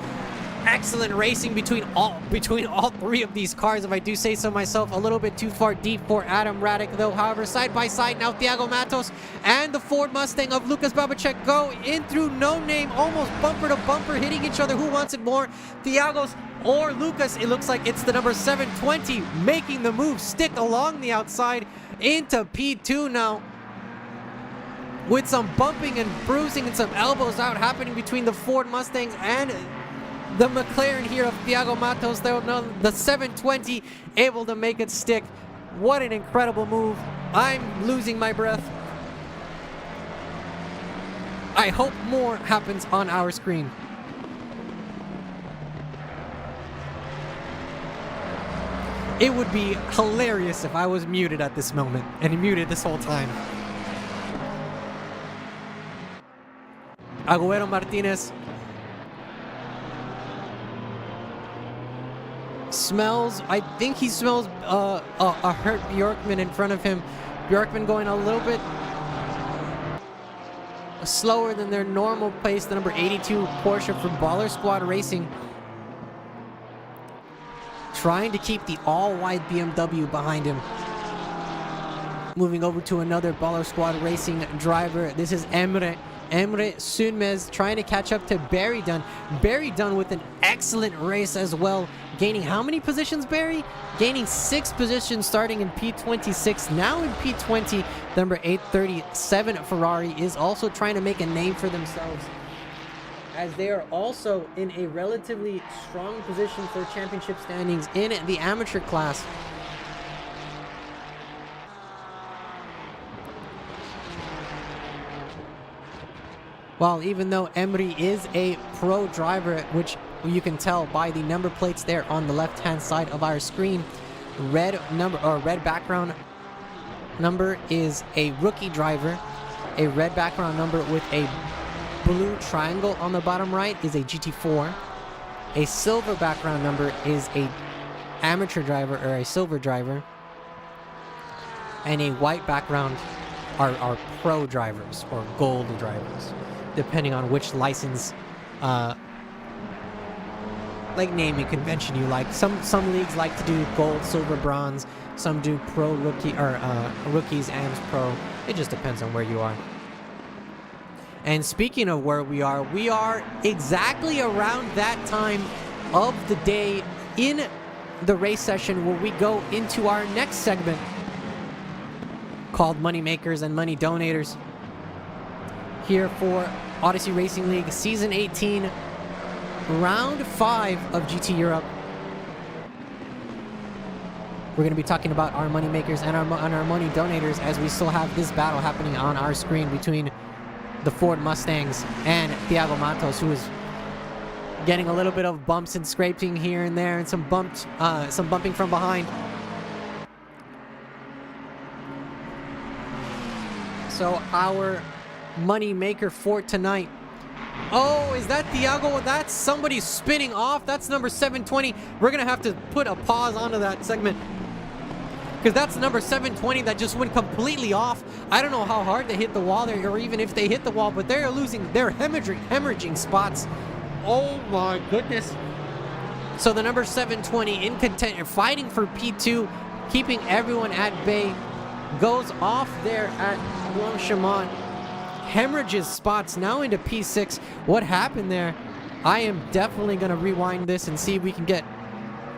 Excellent racing between all 3 of these cars, if I do say so myself. A little bit too far deep for Adam Radek, though. However, side by side now, Thiago Matos and the Ford Mustang of Lucas Babacek go in through No Name, almost bumper to bumper, hitting each other. Who wants it more, Thiago's or Lucas? It looks like it's the number 720 making the move, stick along the outside into P2 now, with some bumping and bruising and some elbows out happening between the Ford Mustangs and the McLaren here of Thiago Matos. The 720 able to make it stick. What an incredible move. I'm losing my breath. I hope more happens on our screen. It would be hilarious if I was muted at this moment, and muted this whole time. Agüero Martinez smells, I think he smells a hurt Bjorkman in front of him. Bjorkman going a little bit slower than their normal pace. The number 82 Porsche for Baller Squad Racing, trying to keep the all-white BMW behind him. Moving over to another Baller Squad Racing driver. This is Emre Sünmez trying to catch up to Barry Dunn. Barry Dunn with an excellent race as well. Gaining how many positions, Barry? Gaining 6 positions starting in P26. Now in P20, number 837 Ferrari is also trying to make a name for themselves, as they are also in a relatively strong position for championship standings in the amateur class. Well, even though Emre is a pro driver, which you can tell by the number plates there on the left-hand side of our screen, red background number is a rookie driver. A red background number with a blue triangle on the bottom right is a GT4. A silver background number is a amateur driver or a silver driver. And a white background are pro drivers or gold drivers, depending on which license, like naming convention you like. Some leagues like to do gold, silver, bronze. Some do pro rookie or rookies, AMS pro. It just depends on where you are. And speaking of where we are exactly around that time of the day in the race session where we go into our next segment called Money Makers and Money Donators, here for Odyssey Racing League Season 18, Round 5 of GT Europe. We're going to be talking about our money makers and our money donators, as we still have this battle happening on our screen between the Ford Mustangs and Thiago Matos, who is getting a little bit of bumps and scraping here and there, and some bumping from behind. So our money maker for tonight. Oh, is that Thiago? That's somebody spinning off. That's number 720. We're going to have to put a pause onto that segment, because that's number 720 that just went completely off. I don't know how hard they hit the wall there, or even if they hit the wall, but they're hemorrhaging spots. Oh my goodness. So the number 720 in contention, fighting for P2, keeping everyone at bay, goes off there at Francorchamps. Hemorrhages spots now into P6. What happened there? I am definitely going to rewind this and see if we can get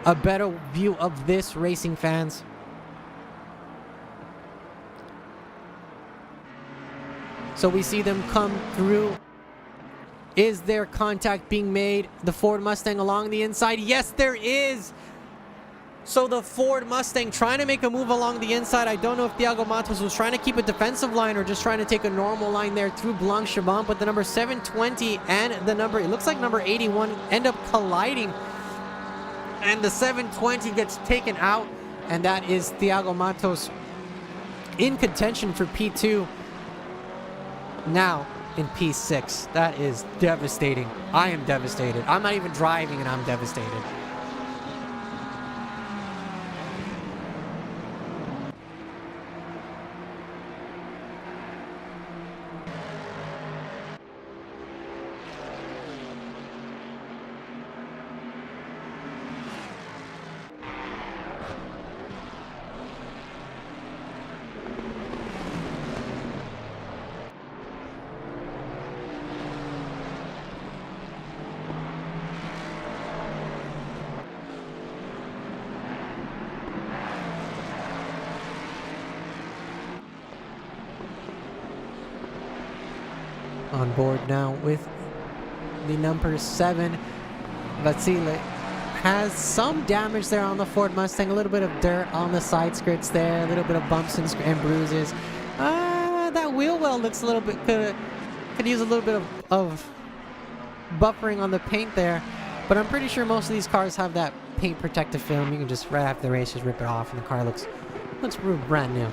a better view of this, racing fans. So we see them come through. Is there contact being made? The Ford Mustang along the inside. Yes, there is. So the Ford Mustang trying to make a move along the inside. I don't know if Thiago Matos was trying to keep a defensive line or just trying to take a normal line there through Francorchamps, but the number 720 and the number, it looks like number 81, end up colliding, and the 720 gets taken out, and that is Thiago Matos in contention for P2. Now in P6. That is devastating. I am devastated. I'm not even driving and I'm devastated. On board now with the number 7, Vasile has some damage there on the Ford Mustang, a little bit of dirt on the side skirts there, a little bit of bumps and bruises. That wheel well looks a little bit, could use a little bit of buffering on the paint there, but I'm pretty sure most of these cars have that paint protective film. You can just, right after the race, just rip it off and the car looks brand new.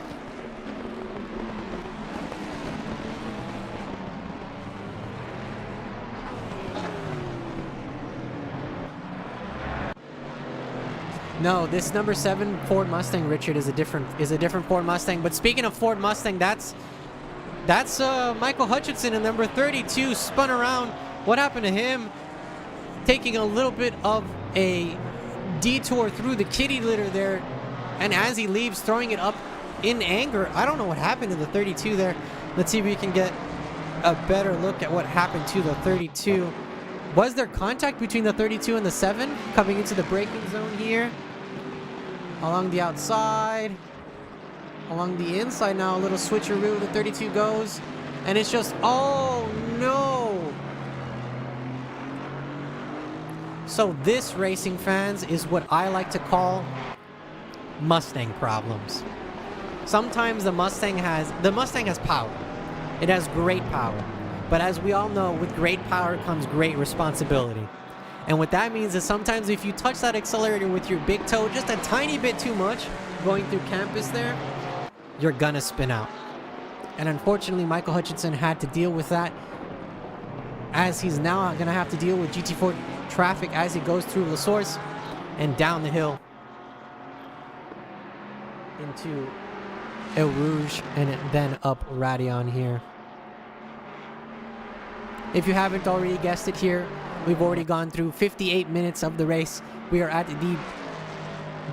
No, this number 7 Ford Mustang, Richard, is a different Ford Mustang. But speaking of Ford Mustang, that's Michael Hutchinson in number 32 spun around. What happened to him? Taking a little bit of a detour through the kitty litter there, and as he leaves, throwing it up in anger. I don't know what happened to the 32 there. Let's see if we can get a better look at what happened to the 32. Was there contact between the 32 and the 7 coming into the braking zone here? Along the outside, along the inside now, a little switcheroo. The 32 goes, and it's just, oh no! So this, racing fans, is what I like to call Mustang problems. Sometimes the Mustang has power. It has great power. But as we all know, with great power comes great responsibility. And what that means is sometimes if you touch that accelerator with your big toe just a tiny bit too much, going through campus there, you're gonna spin out. And unfortunately, Michael Hutchinson had to deal with that, as he's now gonna have to deal with GT4 traffic as he goes through La Source and down the hill into El Rouge and then up Radion here. If you haven't already guessed it here, we've already gone through 58 minutes of the race. We are at the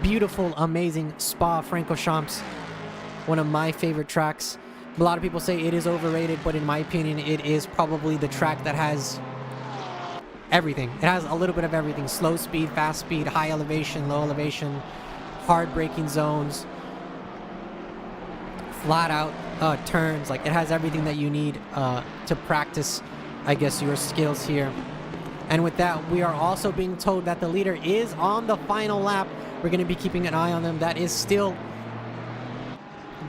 beautiful, amazing Spa Francorchamps, one of my favorite tracks. A lot of people say it is overrated, but in my opinion, it is probably the track that has everything. It has a little bit of everything. Slow speed, fast speed, high elevation, low elevation, hard braking zones, flat out turns. Like, it has everything that you need to practice, I guess, your skills here. And with that, we are also being told that the leader is on the final lap. We're going to be keeping an eye on them. That is still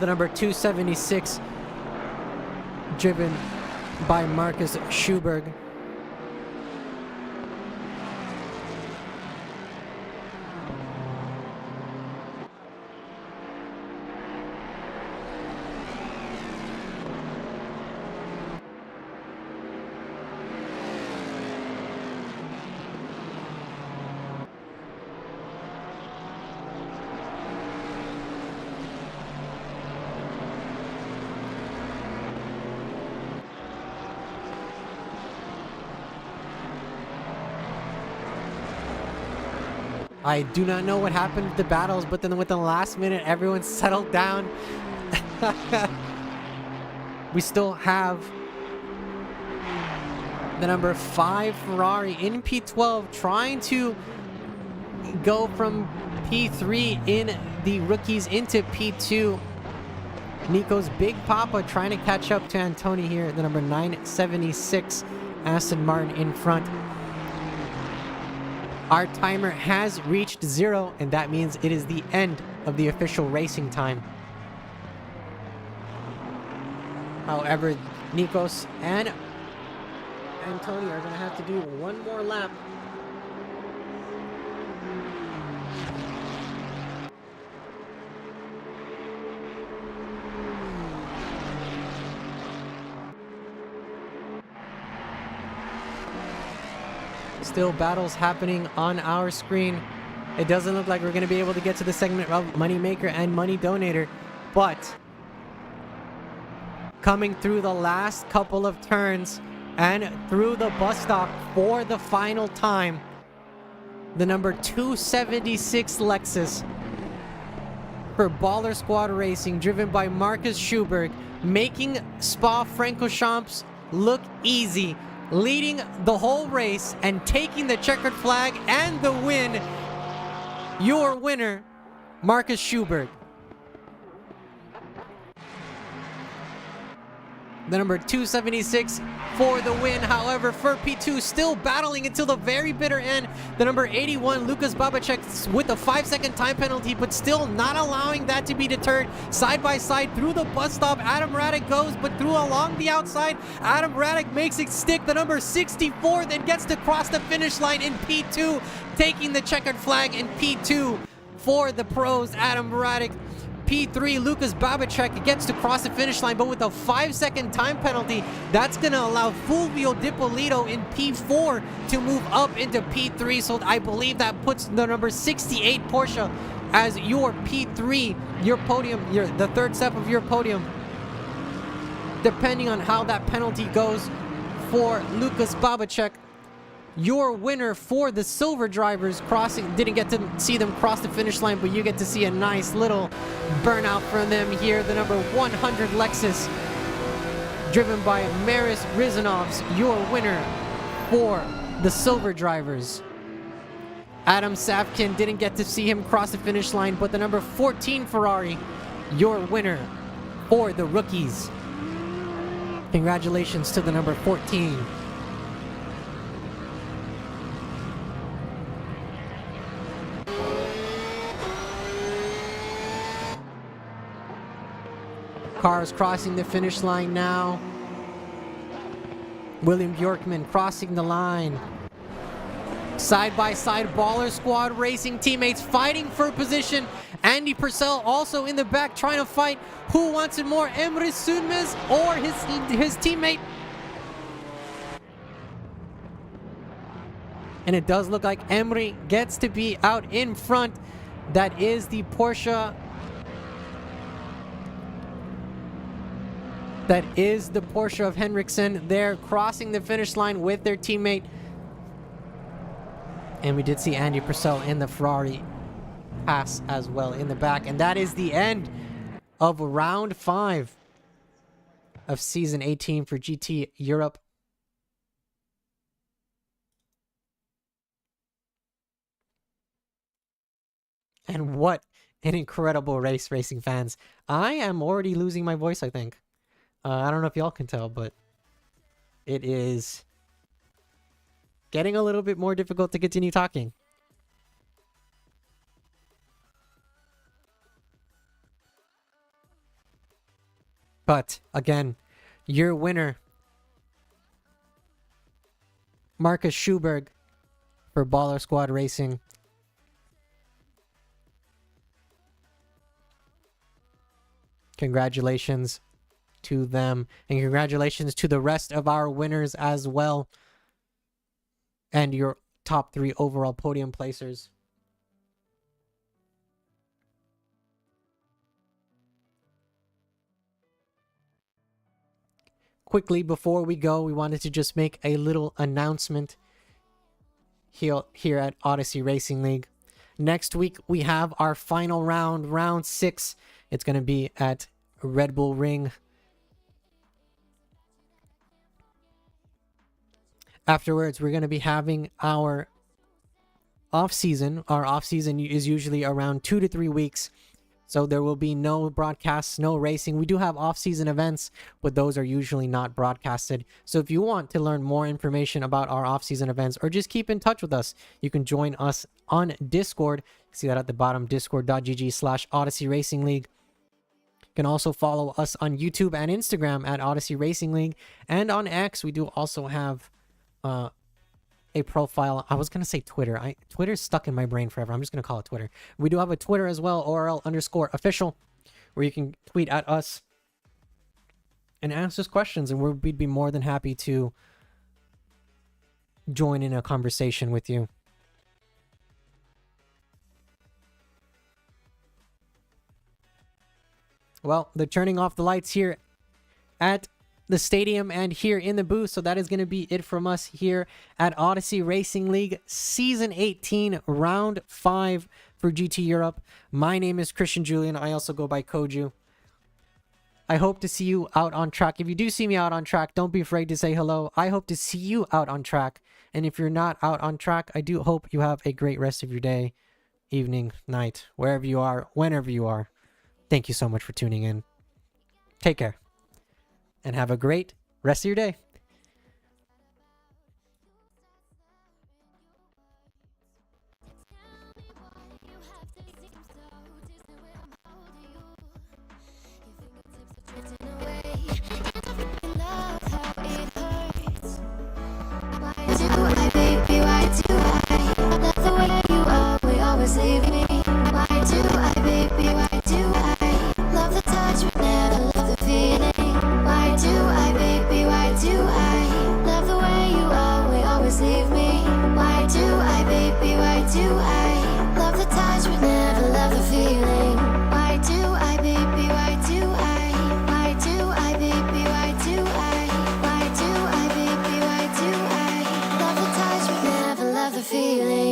the number 276, driven by Marcus Schuberg. I do not know what happened with the battles, but then within the last minute, everyone settled down. We still have the number 5 Ferrari in P12 trying to go from P3 in the rookies into P2. Nico's Big Papa trying to catch up to Antoni here, the number 976 Aston Martin in front. Our timer has reached 0, and that means it is the end of the official racing time. However, Nikos and Antoni are going to have to do one more lap. Still battles happening on our screen. It doesn't look like we're going to be able to get to the segment of Moneymaker and Money Donator, but coming through the last couple of turns and through the bus stop for the final time, the number 276 Lexus for Baller Squad Racing, driven by Marcus Schuberg, making Spa Francorchamps look easy, leading the whole race and taking the checkered flag and the win. Your winner, Marcus Schuberg. The number 276 for the win. However, for P2, still battling until the very bitter end. The number 81, Lucas Babacek, with a 5-second time penalty, but still not allowing that to be deterred. Side by side through the bus stop, Adam Radek goes, but through along the outside, Adam Radek makes it stick. The number 64 then gets to cross the finish line in P2, taking the checkered flag in P2 for the pros. Adam Radek P3, Lucas Babacek gets to cross the finish line, but with a 5-second time penalty, that's going to allow Fulvio Dipolito in P4 to move up into P3. So I believe that puts the number 68 Porsche as your P3, your podium, the third step of your podium. Depending on how that penalty goes for Lucas Babacek, your winner for the silver drivers crossing, didn't get to see them cross the finish line, but you get to see a nice little burnout from them here. The number 100 Lexus, driven by Maris Rizanovs, your winner for the silver drivers. Adam Savkin, didn't get to see him cross the finish line, but the number 14 Ferrari, your winner for the rookies. Congratulations to the number 14. Cars crossing the finish line now. William Bjorkman crossing the line. Side-by-side Baller Squad racing teammates fighting for position. Andy Purcell also in the back trying to fight. Who wants it more, Emre Sönmez or his teammate? And it does look like Emre gets to be out in front. That is the Porsche. That is the Porsche of Henriksen. They're crossing the finish line with their teammate. And we did see Andy Purcell in the Ferrari pass as well in the back. And that is the end of round 5 of season 18 for GT Europe. And what an incredible race, racing fans. I am already losing my voice, I think. I don't know if y'all can tell, but it is getting a little bit more difficult to continue talking. But again, your winner, Marcus Schuberg for Baller Squad Racing. Congratulations to them, and congratulations to the rest of our winners as well, and your top 3 overall podium placers. Quickly before we go, we wanted to just make a little announcement here at Odyssey Racing League. Next week we have our final round, round 6. It's going to be at Red Bull Ring. Afterwards, we're going to be having our off-season. Our off-season is usually around 2 to 3 weeks. So there will be no broadcasts, no racing. We do have off-season events, but those are usually not broadcasted. So if you want to learn more information about our off-season events or just keep in touch with us, you can join us on Discord. See that at the bottom, discord.gg/Odyssey Racing League. You can also follow us on YouTube and Instagram at Odyssey Racing League. And on X, we do also have a profile. I was going to say Twitter. Twitter's stuck in my brain forever. I'm just going to call it Twitter. We do have a Twitter as well, ORL_official, where you can tweet at us and ask us questions, and we'd be more than happy to join in a conversation with you. Well, they're turning off the lights here at the stadium and here in the booth, so that is going to be it from us here at Odyssey Racing League Season 18, Round 5 for GT Europe. My name is Christian Julian. I also go by Koju. I hope to see you out on track. If you do see me out on track, don't be afraid to say hello. I hope to see you out on track. And if you're not out on track, I do hope you have a great rest of your day, evening, night, wherever you are, whenever you are. Thank you so much for tuning in. Take care. And have a great rest of your day. Leave me. Why do I, baby? Why do I? do I love the touch but never love the feeling? Why do I, baby, why do I? Why do I, baby, why do I? Why do I, baby, why do I love the touch but never love the feeling?